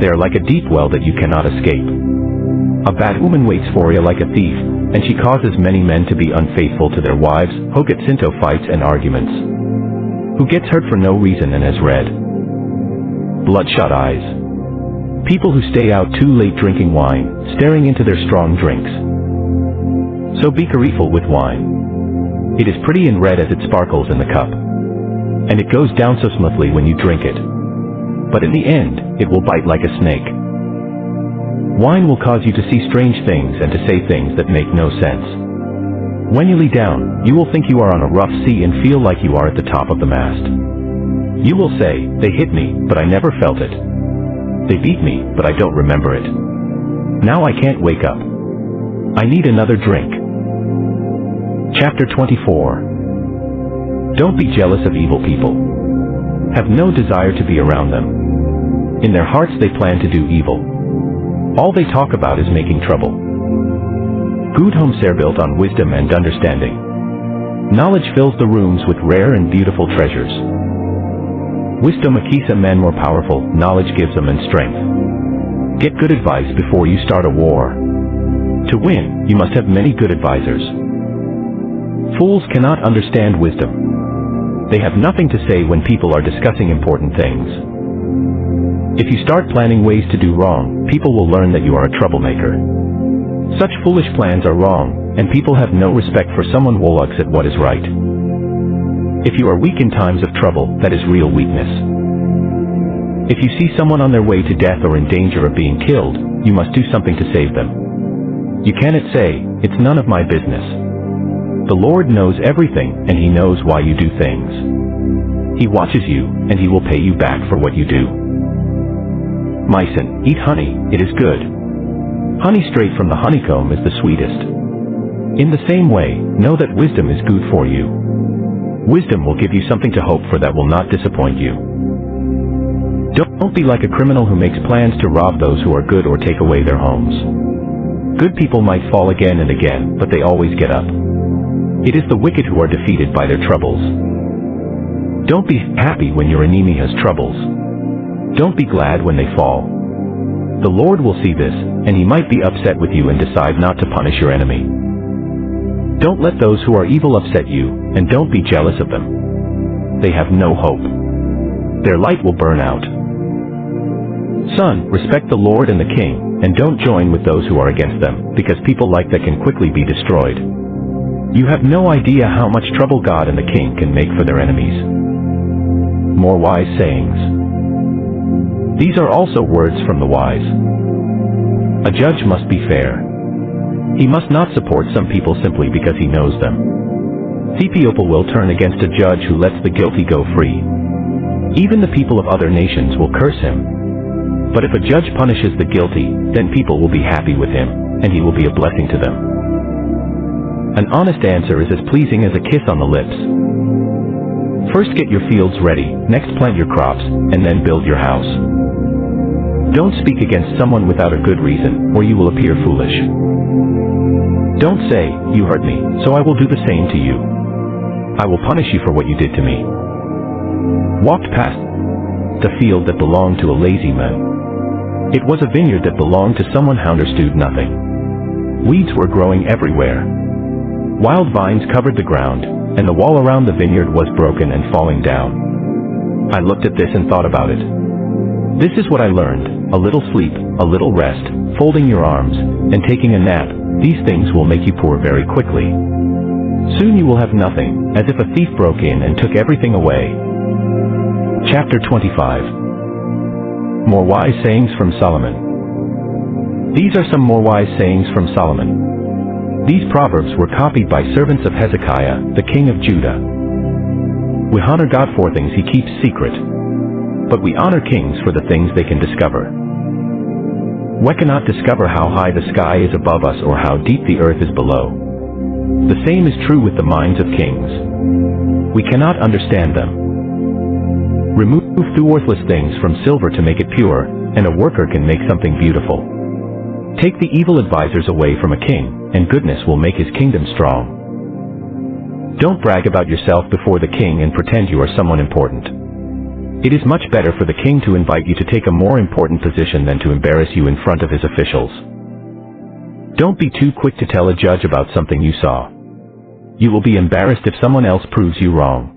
They are like a deep well that you cannot escape. A bad woman waits for you like a thief, and she causes many men to be unfaithful to their wives, who gets into fights and arguments, who gets hurt for no reason and has red, bloodshot eyes. People who stay out too late drinking wine, staring into their strong drinks. So be careful with wine. It is pretty and red as it sparkles in the cup. And it goes down so smoothly when you drink it. But in the end, it will bite like a snake. Wine will cause you to see strange things and to say things that make no sense. When you lie down, you will think you are on a rough sea and feel like you are at the top of the mast. You will say, they hit me, but I never felt it. They beat me, but I don't remember it. Now I can't wake up. I need another drink. Chapter 24. Don't be jealous of evil people. Have no desire to be around them. In their hearts they plan to do evil. All they talk about is making trouble. Good homes are built on wisdom and understanding. Knowledge fills the rooms with rare and beautiful treasures. Wisdom keeps a man more powerful, knowledge gives a man strength. Get good advice before you start a war. To win, you must have many good advisors. Fools cannot understand wisdom. They have nothing to say when people are discussing important things. If you start planning ways to do wrong, people will learn that you are a troublemaker. Such foolish plans are wrong, and people have no respect for someone who looks at what is right. If you are weak in times of trouble, that is real weakness. If you see someone on their way to death or in danger of being killed, you must do something to save them. You cannot say, it's none of my business. The Lord knows everything, and He knows why you do things. He watches you, and He will pay you back for what you do. My son, eat honey, it is good. Honey straight from the honeycomb is the sweetest. In the same way, know that wisdom is good for you. Wisdom will give you something to hope for that will not disappoint you. Don't be like a criminal who makes plans to rob those who are good or take away their homes. Good people might fall again and again, but they always get up. It is the wicked who are defeated by their troubles. Don't be happy when your enemy has troubles. Don't be glad when they fall. The Lord will see this, and He might be upset with you and decide not to punish your enemy. Don't let those who are evil upset you, and don't be jealous of them. They have no hope. Their light will burn out. Son, respect the Lord and the King, and don't join with those who are against them, because people like that can quickly be destroyed. You have no idea how much trouble God and the King can make for their enemies. More wise sayings. These are also words from the wise. A judge must be fair. He must not support some people simply because he knows them. People will turn against a judge who lets the guilty go free. Even the people of other nations will curse him. But if a judge punishes the guilty, then people will be happy with him, and he will be a blessing to them. An honest answer is as pleasing as a kiss on the lips. First get your fields ready, next plant your crops, and then build your house. Don't speak against someone without a good reason, or you will appear foolish. Don't say, "You hurt me, so I will do the same to you. I will punish you for what you did to me." Walked past the field that belonged to a lazy man. It was a vineyard that belonged to someone who understood nothing. Weeds were growing everywhere. Wild vines covered the ground, and the wall around the vineyard was broken and falling down. I looked at this and thought about it. This is what I learned: a little sleep, a little rest, folding your arms, and taking a nap. These things will make you poor very quickly. Soon you will have nothing, as if a thief broke in and took everything away. Chapter 25. More wise sayings from Solomon. These are some more wise sayings from Solomon. These proverbs were copied by servants of Hezekiah, the king of Judah. We honor God for things he keeps secret, but we honor kings for the things they can discover. We cannot discover how high the sky is above us or how deep the earth is below. The same is true with the minds of kings. We cannot understand them. Remove the worthless things from silver to make it pure, and a worker can make something beautiful. Take the evil advisors away from a king, and goodness will make his kingdom strong. Don't brag about yourself before the king and pretend you are someone important. It is much better for the king to invite you to take a more important position than to embarrass you in front of his officials. Don't be too quick to tell a judge about something you saw. You will be embarrassed if someone else proves you wrong.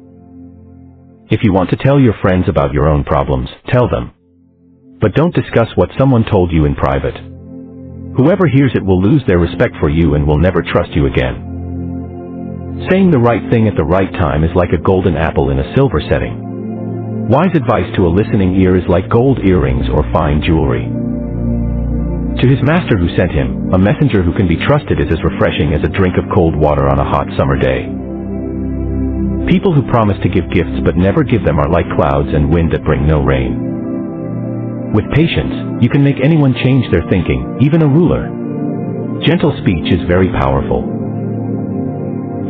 If you want to tell your friends about your own problems, tell them. But don't discuss what someone told you in private. Whoever hears it will lose their respect for you and will never trust you again. Saying the right thing at the right time is like a golden apple in a silver setting. Wise advice to a listening ear is like gold earrings or fine jewelry. To his master who sent him, a messenger who can be trusted is as refreshing as a drink of cold water on a hot summer day. People who promise to give gifts but never give them are like clouds and wind that bring no rain. With patience, you can make anyone change their thinking, even a ruler. Gentle speech is very powerful.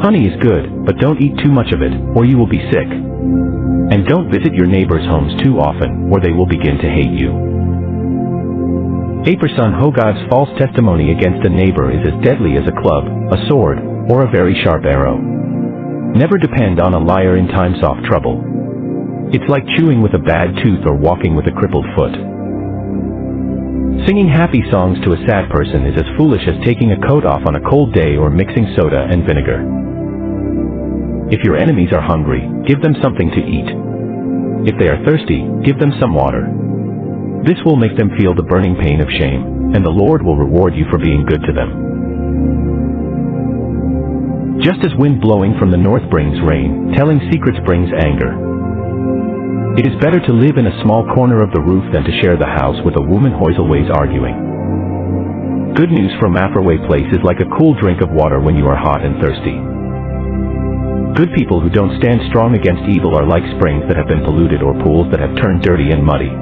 Honey is good, but don't eat too much of it, or you will be sick. And don't visit your neighbors' homes too often, or they will begin to hate you. A person who gives false testimony against a neighbor is as deadly as a club, a sword, or a very sharp arrow. Never depend on a liar in times of trouble. It's like chewing with a bad tooth or walking with a crippled foot. Singing happy songs to a sad person is as foolish as taking a coat off on a cold day or mixing soda and vinegar. If your enemies are hungry, give them something to eat. If they are thirsty, give them some water. This will make them feel the burning pain of shame, and the Lord will reward you for being good to them. Just as wind blowing from the north brings rain, telling secrets brings anger. It is better to live in a small corner of the roof than to share the house with a woman who is always arguing. Good news from a faraway place is like a cool drink of water when you are hot and thirsty. Good people who don't stand strong against evil are like springs that have been polluted or pools that have turned dirty and muddy.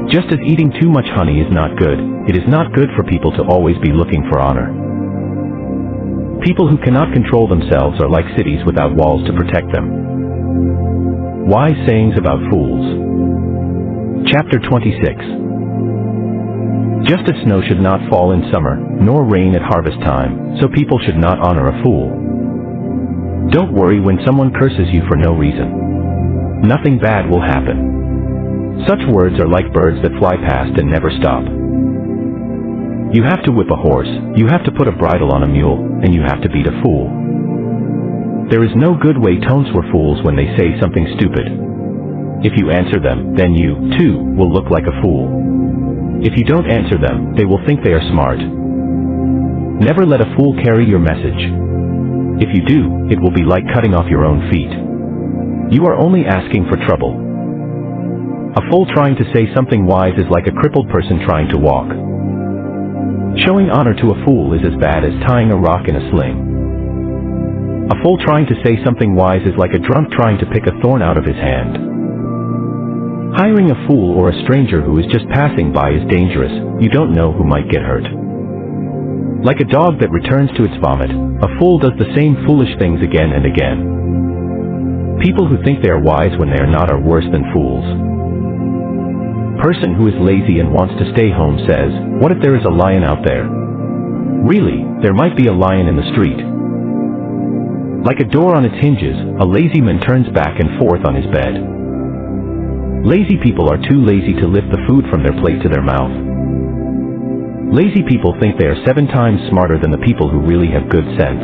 Just as eating too much honey is not good, it is not good for people to always be looking for honor. People who cannot control themselves are like cities without walls to protect them. Wise sayings about fools. Chapter 26. Just as snow should not fall in summer, nor rain at harvest time, so people should not honor a fool. Don't worry when someone curses you for no reason. Nothing bad will happen. Such words are like birds that fly past and never stop. You have to whip a horse, you have to put a bridle on a mule, and you have to beat a fool. There is no good way tones for fools when they say something stupid. If you answer them, then you, too, will look like a fool. If you don't answer them, they will think they are smart. Never let a fool carry your message. If you do, it will be like cutting off your own feet. You are only asking for trouble. A fool trying to say something wise is like a crippled person trying to walk. Showing honor to a fool is as bad as tying a rock in a sling. A fool trying to say something wise is like a drunk trying to pick a thorn out of his hand. Hiring a fool or a stranger who is just passing by is dangerous. You don't know who might get hurt. Like a dog that returns to its vomit, a fool does the same foolish things again and again. People who think they are wise when they are not are worse than fools. Person who is lazy and wants to stay home says, "What if there is a lion out there?" Really, there might be a lion in the street. Like a door on its hinges, a lazy man turns back and forth on his bed. Lazy people are too lazy to lift the food from their plate to their mouth. Lazy people think they are 7 times smarter than the people who really have good sense.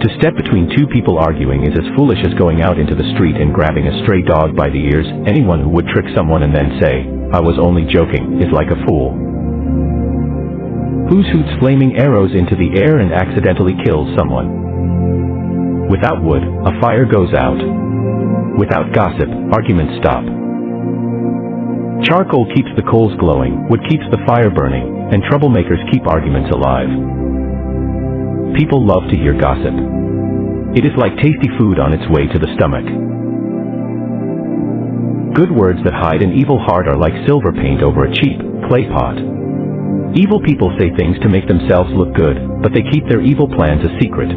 To step between two people arguing is as foolish as going out into the street and grabbing a stray dog by the ears. Anyone who would trick someone and then say, "I was only joking," is like a fool. Who shoots flaming arrows into the air and accidentally kills someone? Without wood, a fire goes out. Without gossip, arguments stop. Charcoal keeps the coals glowing, wood keeps the fire burning, and troublemakers keep arguments alive. People love to hear gossip. It is like tasty food on its way to the stomach. Good words that hide an evil heart are like silver paint over a cheap clay pot. Evil people say things to make themselves look good, but they keep their evil plans a secret.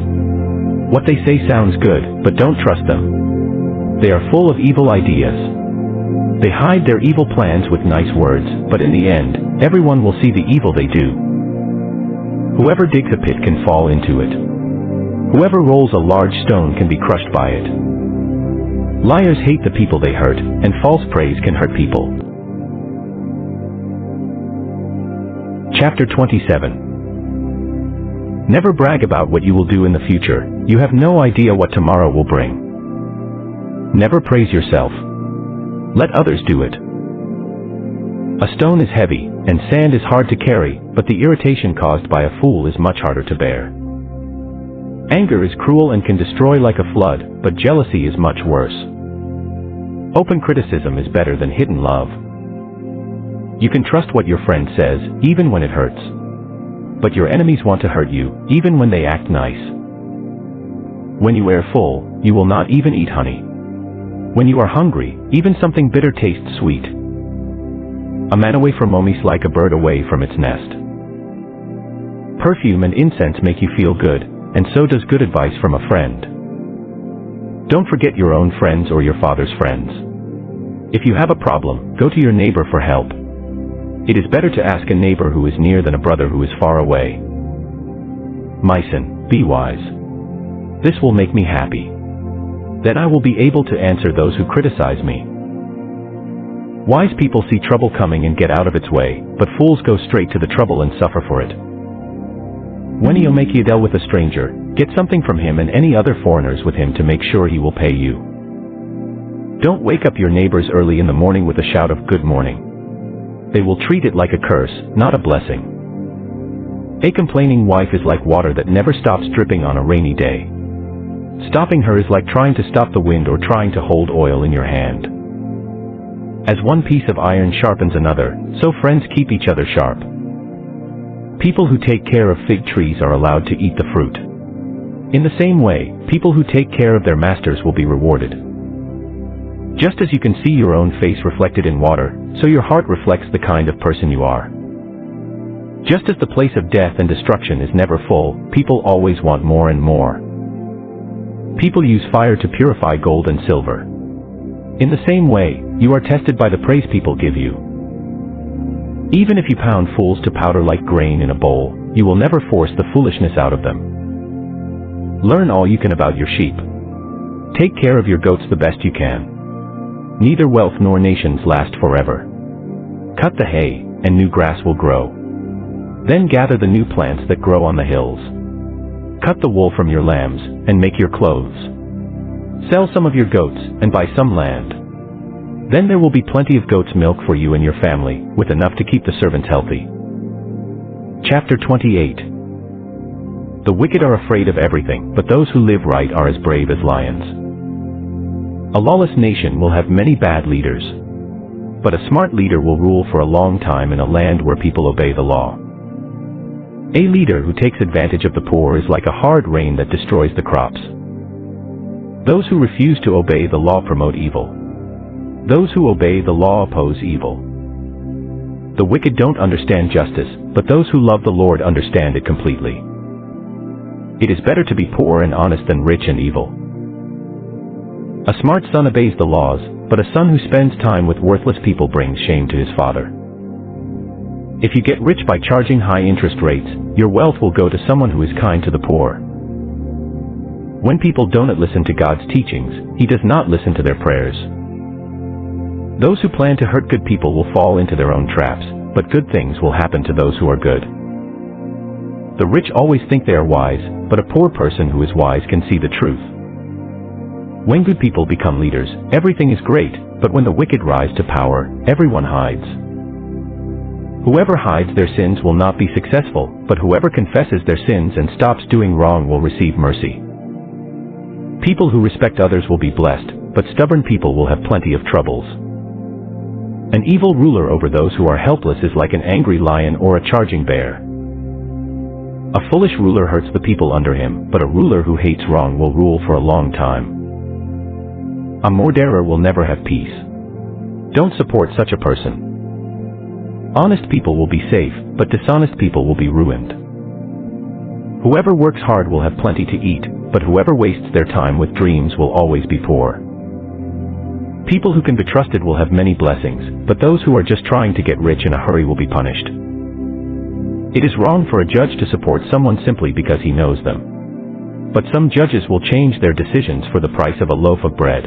What they say sounds good, but don't trust them. They are full of evil ideas. They hide their evil plans with nice words, but in the end, everyone will see the evil they do. Whoever digs a pit can fall into it. Whoever rolls a large stone can be crushed by it. Liars hate the people they hurt, and false praise can hurt people. Chapter 27. Never brag about what you will do in the future. You have no idea what tomorrow will bring. Never praise yourself. Let others do it. A stone is heavy, and sand is hard to carry, but the irritation caused by a fool is much harder to bear. Anger is cruel and can destroy like a flood, but jealousy is much worse. Open criticism is better than hidden love. You can trust what your friend says, even when it hurts. But your enemies want to hurt you, even when they act nice. When you are full, you will not even eat honey. When you are hungry, even something bitter tastes sweet. A man away from home is like a bird away from its nest. Perfume and incense make you feel good, and so does good advice from a friend. Don't forget your own friends or your father's friends. If you have a problem, go to your neighbor for help. It is better to ask a neighbor who is near than a brother who is far away. My son, be wise. This will make me happy. Then I will be able to answer those who criticize me. Wise people see trouble coming and get out of its way, but fools go straight to the trouble and suffer for it. When you make a deal with a stranger, get something from him and any other foreigners with him to make sure he will pay you. Don't wake up your neighbors early in the morning with a shout of good morning. They will treat it like a curse, not a blessing. A complaining wife is like water that never stops dripping on a rainy day. Stopping her is like trying to stop the wind or trying to hold oil in your hand. As one piece of iron sharpens another, so friends keep each other sharp. People who take care of fig trees are allowed to eat the fruit. In the same way, people who take care of their masters will be rewarded. Just as you can see your own face reflected in water, so your heart reflects the kind of person you are. Just as the place of death and destruction is never full, people always want more and more. People use fire to purify gold and silver. In the same way, you are tested by the praise people give you. Even if you pound fools to powder like grain in a bowl, you will never force the foolishness out of them. Learn all you can about your sheep. Take care of your goats the best you can. Neither wealth nor nations last forever. Cut the hay, and new grass will grow. Then gather the new plants that grow on the hills. Cut the wool from your lambs, and make your clothes. Sell some of your goats, and buy some land. Then there will be plenty of goat's milk for you and your family, with enough to keep the servants healthy. Chapter 28. The wicked are afraid of everything, but those who live right are as brave as lions. A lawless nation will have many bad leaders. But a smart leader will rule for a long time in a land where people obey the law. A leader who takes advantage of the poor is like a hard rain that destroys the crops. Those who refuse to obey the law promote evil. Those who obey the law oppose evil. The wicked don't understand justice, but those who love the Lord understand it completely. It is better to be poor and honest than rich and evil. A smart son obeys the laws, but a son who spends time with worthless people brings shame to his father. If you get rich by charging high interest rates, your wealth will go to someone who is kind to the poor. When people don't listen to God's teachings, He does not listen to their prayers. Those who plan to hurt good people will fall into their own traps, but good things will happen to those who are good. The rich always think they are wise, but a poor person who is wise can see the truth. When good people become leaders, everything is great, but when the wicked rise to power, everyone hides. Whoever hides their sins will not be successful, but whoever confesses their sins and stops doing wrong will receive mercy. People who respect others will be blessed, but stubborn people will have plenty of troubles. An evil ruler over those who are helpless is like an angry lion or a charging bear. A foolish ruler hurts the people under him, but a ruler who hates wrong will rule for a long time. A murderer will never have peace. Don't support such a person. Honest people will be safe, but dishonest people will be ruined. Whoever works hard will have plenty to eat, but whoever wastes their time with dreams will always be poor. People who can be trusted will have many blessings, but those who are just trying to get rich in a hurry will be punished. It is wrong for a judge to support someone simply because he knows them. But some judges will change their decisions for the price of a loaf of bread.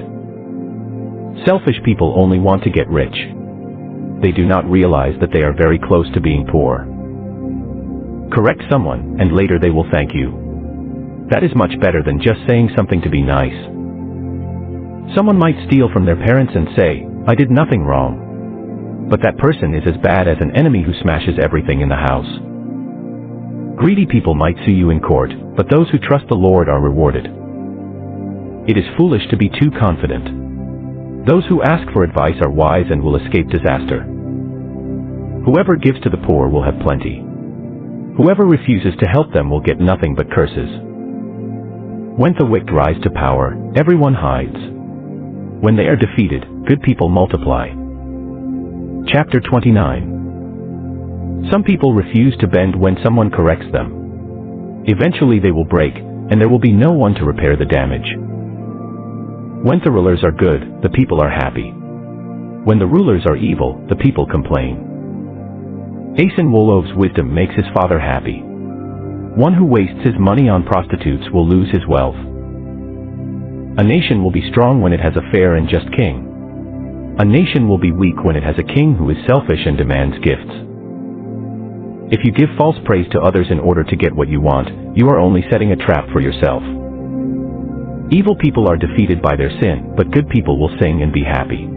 Selfish people only want to get rich. They do not realize that they are very close to being poor. Correct someone, and later they will thank you. That is much better than just saying something to be nice. Someone might steal from their parents and say, "I did nothing wrong." But that person is as bad as an enemy who smashes everything in the house. Greedy people might sue you in court, but those who trust the Lord are rewarded. It is foolish to be too confident. Those who ask for advice are wise and will escape disaster. Whoever gives to the poor will have plenty. Whoever refuses to help them will get nothing but curses. When the wicked rise to power, everyone hides. When they are defeated, good people multiply. Chapter 29. Some people refuse to bend when someone corrects them. Eventually they will break, and there will be no one to repair the damage. When the rulers are good, the people are happy. When the rulers are evil, the people complain. Asen Wolove's wisdom makes his father happy. One who wastes his money on prostitutes will lose his wealth. A nation will be strong when it has a fair and just king. A nation will be weak when it has a king who is selfish and demands gifts. If you give false praise to others in order to get what you want, you are only setting a trap for yourself. Evil people are defeated by their sin, but good people will sing and be happy.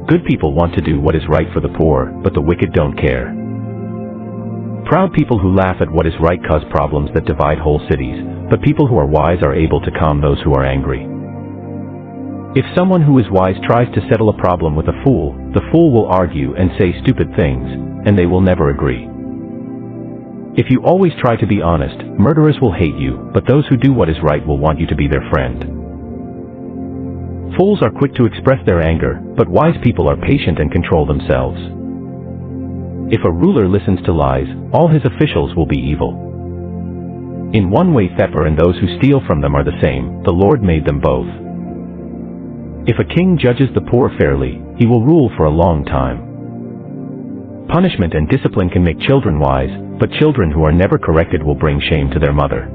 Good people want to do what is right for the poor, but the wicked don't care. Proud people who laugh at what is right cause problems that divide whole cities, but people who are wise are able to calm those who are angry. If someone who is wise tries to settle a problem with a fool, the fool will argue and say stupid things, and they will never agree. If you always try to be honest, murderers will hate you, but those who do what is right will want you to be their friend. Fools are quick to express their anger, but wise people are patient and control themselves. If a ruler listens to lies, all his officials will be evil. In one way thiefer and those who steal from them are the same, the Lord made them both. If a king judges the poor fairly, he will rule for a long time. Punishment and discipline can make children wise, but children who are never corrected will bring shame to their mother.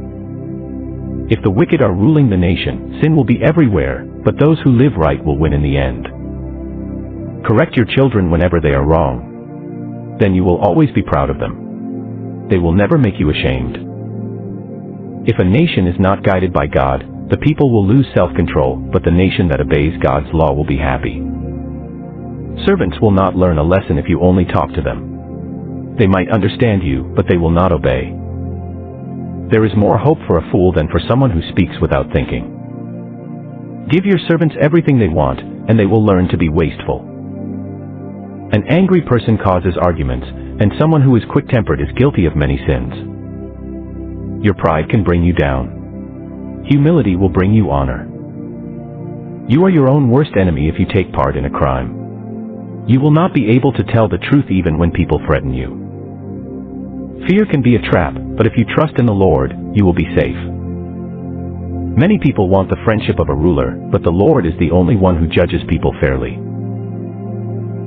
If the wicked are ruling the nation, sin will be everywhere, but those who live right will win in the end. Correct your children whenever they are wrong. Then you will always be proud of them. They will never make you ashamed. If a nation is not guided by God, the people will lose self-control, but the nation that obeys God's law will be happy. Servants will not learn a lesson if you only talk to them. They might understand you, but they will not obey. There is more hope for a fool than for someone who speaks without thinking. Give your servants everything they want, and they will learn to be wasteful. An angry person causes arguments, and someone who is quick-tempered is guilty of many sins. Your pride can bring you down. Humility will bring you honor. You are your own worst enemy if you take part in a crime. You will not be able to tell the truth even when people threaten you. Fear can be a trap, but if you trust in the Lord, you will be safe. Many people want the friendship of a ruler, but the Lord is the only one who judges people fairly.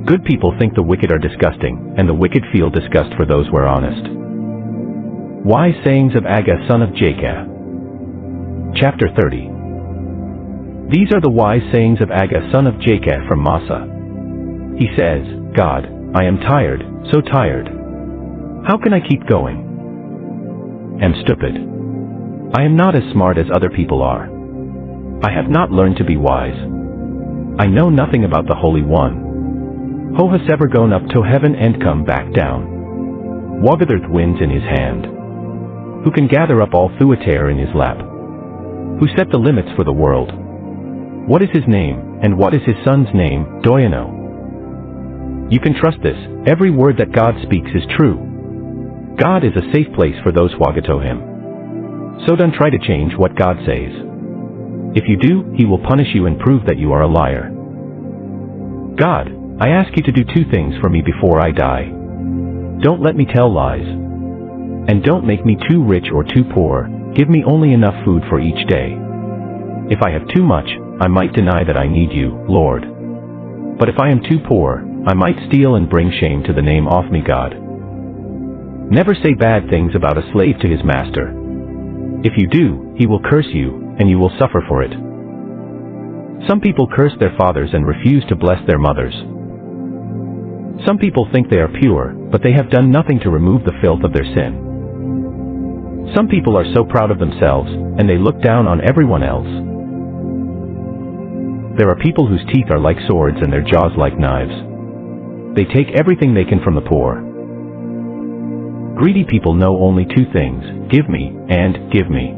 Good people think the wicked are disgusting, and the wicked feel disgust for those who are honest. Wise sayings of Agag, son of Jacob. Chapter 30. These are the wise sayings of Agag, son of Jacob from Massa. He says, God, I am tired, so tired. How can I keep going? Am stupid. I am not as smart as other people are. I have not learned to be wise. I know nothing about the Holy One. Who has ever gone up to heaven and come back down? Wagathurth winds in his hand. Who can gather up all Thuater in his lap? Who set the limits for the world? What is his name, and what is his son's name, Doyano? You can trust this, every word that God speaks is true. God is a safe place for those who wagato him. So don't try to change what God says. If you do, he will punish you and prove that you are a liar. God, I ask you to do two things for me before I die. Don't let me tell lies. And don't make me too rich or too poor, give me only enough food for each day. If I have too much, I might deny that I need you, Lord. But if I am too poor, I might steal and bring shame to the name of me God. Never say bad things about a slave to his master. If you do, he will curse you, and you will suffer for it. Some people curse their fathers and refuse to bless their mothers. Some people think they are pure, but they have done nothing to remove the filth of their sin. Some people are so proud of themselves, and they look down on everyone else. There are people whose teeth are like swords and their jaws like knives. They take everything they can from the poor. Greedy people know only two things, give me, and give me.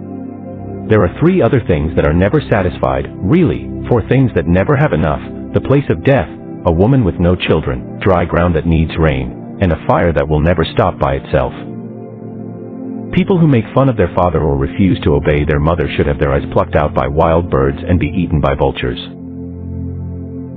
There are three other things that are never satisfied, really, four things that never have enough, the place of death, a woman with no children, dry ground that needs rain, and a fire that will never stop by itself. People who make fun of their father or refuse to obey their mother should have their eyes plucked out by wild birds and be eaten by vultures.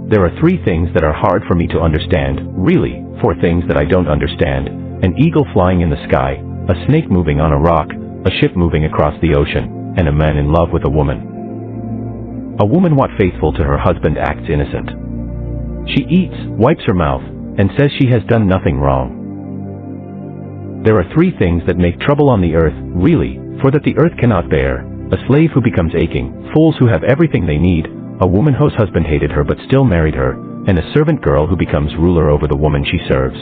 There are three things that are hard for me to understand, really, four things that I don't understand. An eagle flying in the sky, a snake moving on a rock, a ship moving across the ocean, and a man in love with a woman. A woman what faithful to her husband acts innocent. She eats, wipes her mouth, and says she has done nothing wrong. There are three things that make trouble on the earth, really, for that the earth cannot bear, a slave who becomes aching, fools who have everything they need, a woman whose husband hated her but still married her, and a servant girl who becomes ruler over the woman she serves.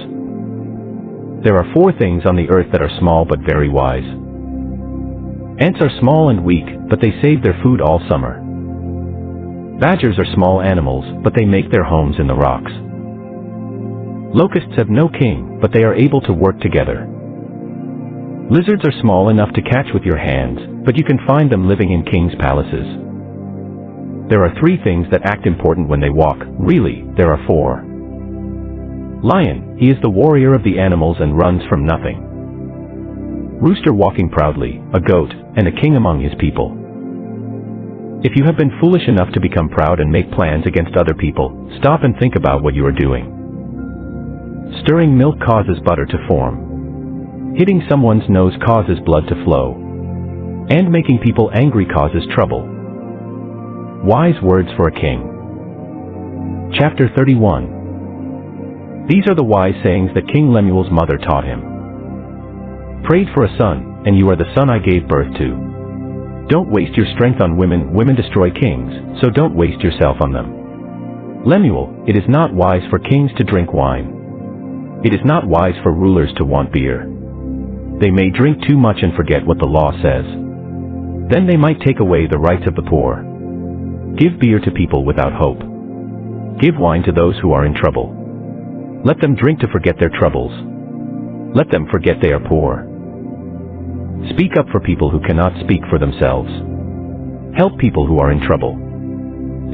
There are four things on the earth that are small but very wise. Ants are small and weak, but they save their food all summer. Badgers are small animals, but they make their homes in the rocks. Locusts have no king, but they are able to work together. Lizards are small enough to catch with your hands, but you can find them living in kings' palaces. There are three things that act important when they walk, really, there are four. Lion, he is the warrior of the animals and runs from nothing. Rooster walking proudly, a goat, and a king among his people. If you have been foolish enough to become proud and make plans against other people, stop and think about what you are doing. Stirring milk causes butter to form. Hitting someone's nose causes blood to flow. And making people angry causes trouble. Wise words for a king. Chapter 31. These are the wise sayings that King Lemuel's mother taught him. Prayed for a son, and you are the son I gave birth to. Don't waste your strength on women, women destroy kings, so don't waste yourself on them. Lemuel, it is not wise for kings to drink wine. It is not wise for rulers to want beer. They may drink too much and forget what the law says. Then they might take away the rights of the poor. Give beer to people without hope. Give wine to those who are in trouble. Let them drink to forget their troubles. Let them forget they are poor. Speak up for people who cannot speak for themselves. Help people who are in trouble.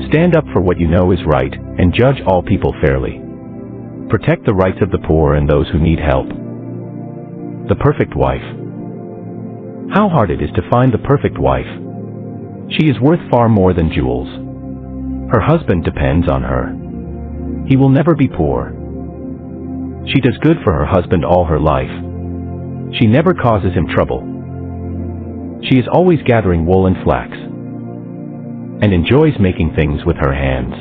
Stand up for what you know is right, and judge all people fairly. Protect the rights of the poor and those who need help. The perfect wife. How hard it is to find the perfect wife. She is worth far more than jewels. Her husband depends on her. He will never be poor. She does good for her husband all her life. She never causes him trouble. She is always gathering wool and flax, and enjoys making things with her hands.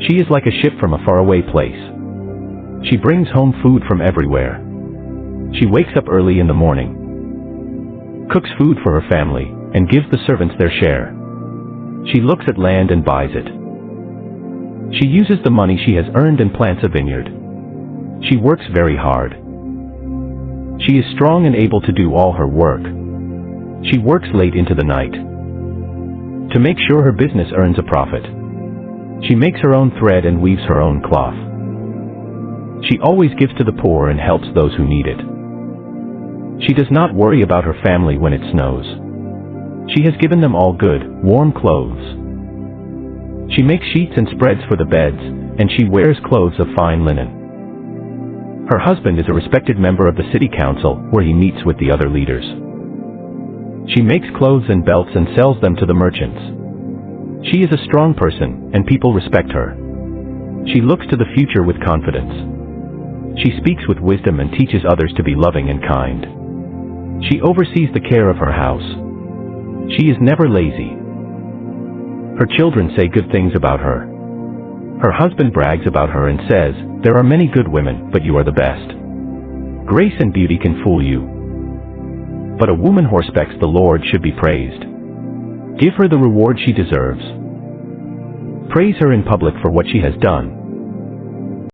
She is like a ship from a faraway place. She brings home food from everywhere. She wakes up early in the morning, cooks food for her family, and gives the servants their share. She looks at land and buys it. She uses the money she has earned and plants a vineyard. She works very hard. She is strong and able to do all her work. She works late into the night to make sure her business earns a profit. She makes her own thread and weaves her own cloth. She always gives to the poor and helps those who need it. She does not worry about her family when it snows. She has given them all good, warm clothes. She makes sheets and spreads for the beds, and she wears clothes of fine linen. Her husband is a respected member of the city council, where he meets with the other leaders. She makes clothes and belts and sells them to the merchants. She is a strong person, and people respect her. She looks to the future with confidence. She speaks with wisdom and teaches others to be loving and kind. She oversees the care of her house. She is never lazy. Her children say good things about her. Her husband brags about her and says, "There are many good women, but you are the best." Grace and beauty can fool you, but a woman who respects the Lord should be praised. Give her the reward she deserves. Praise her in public for what she has done.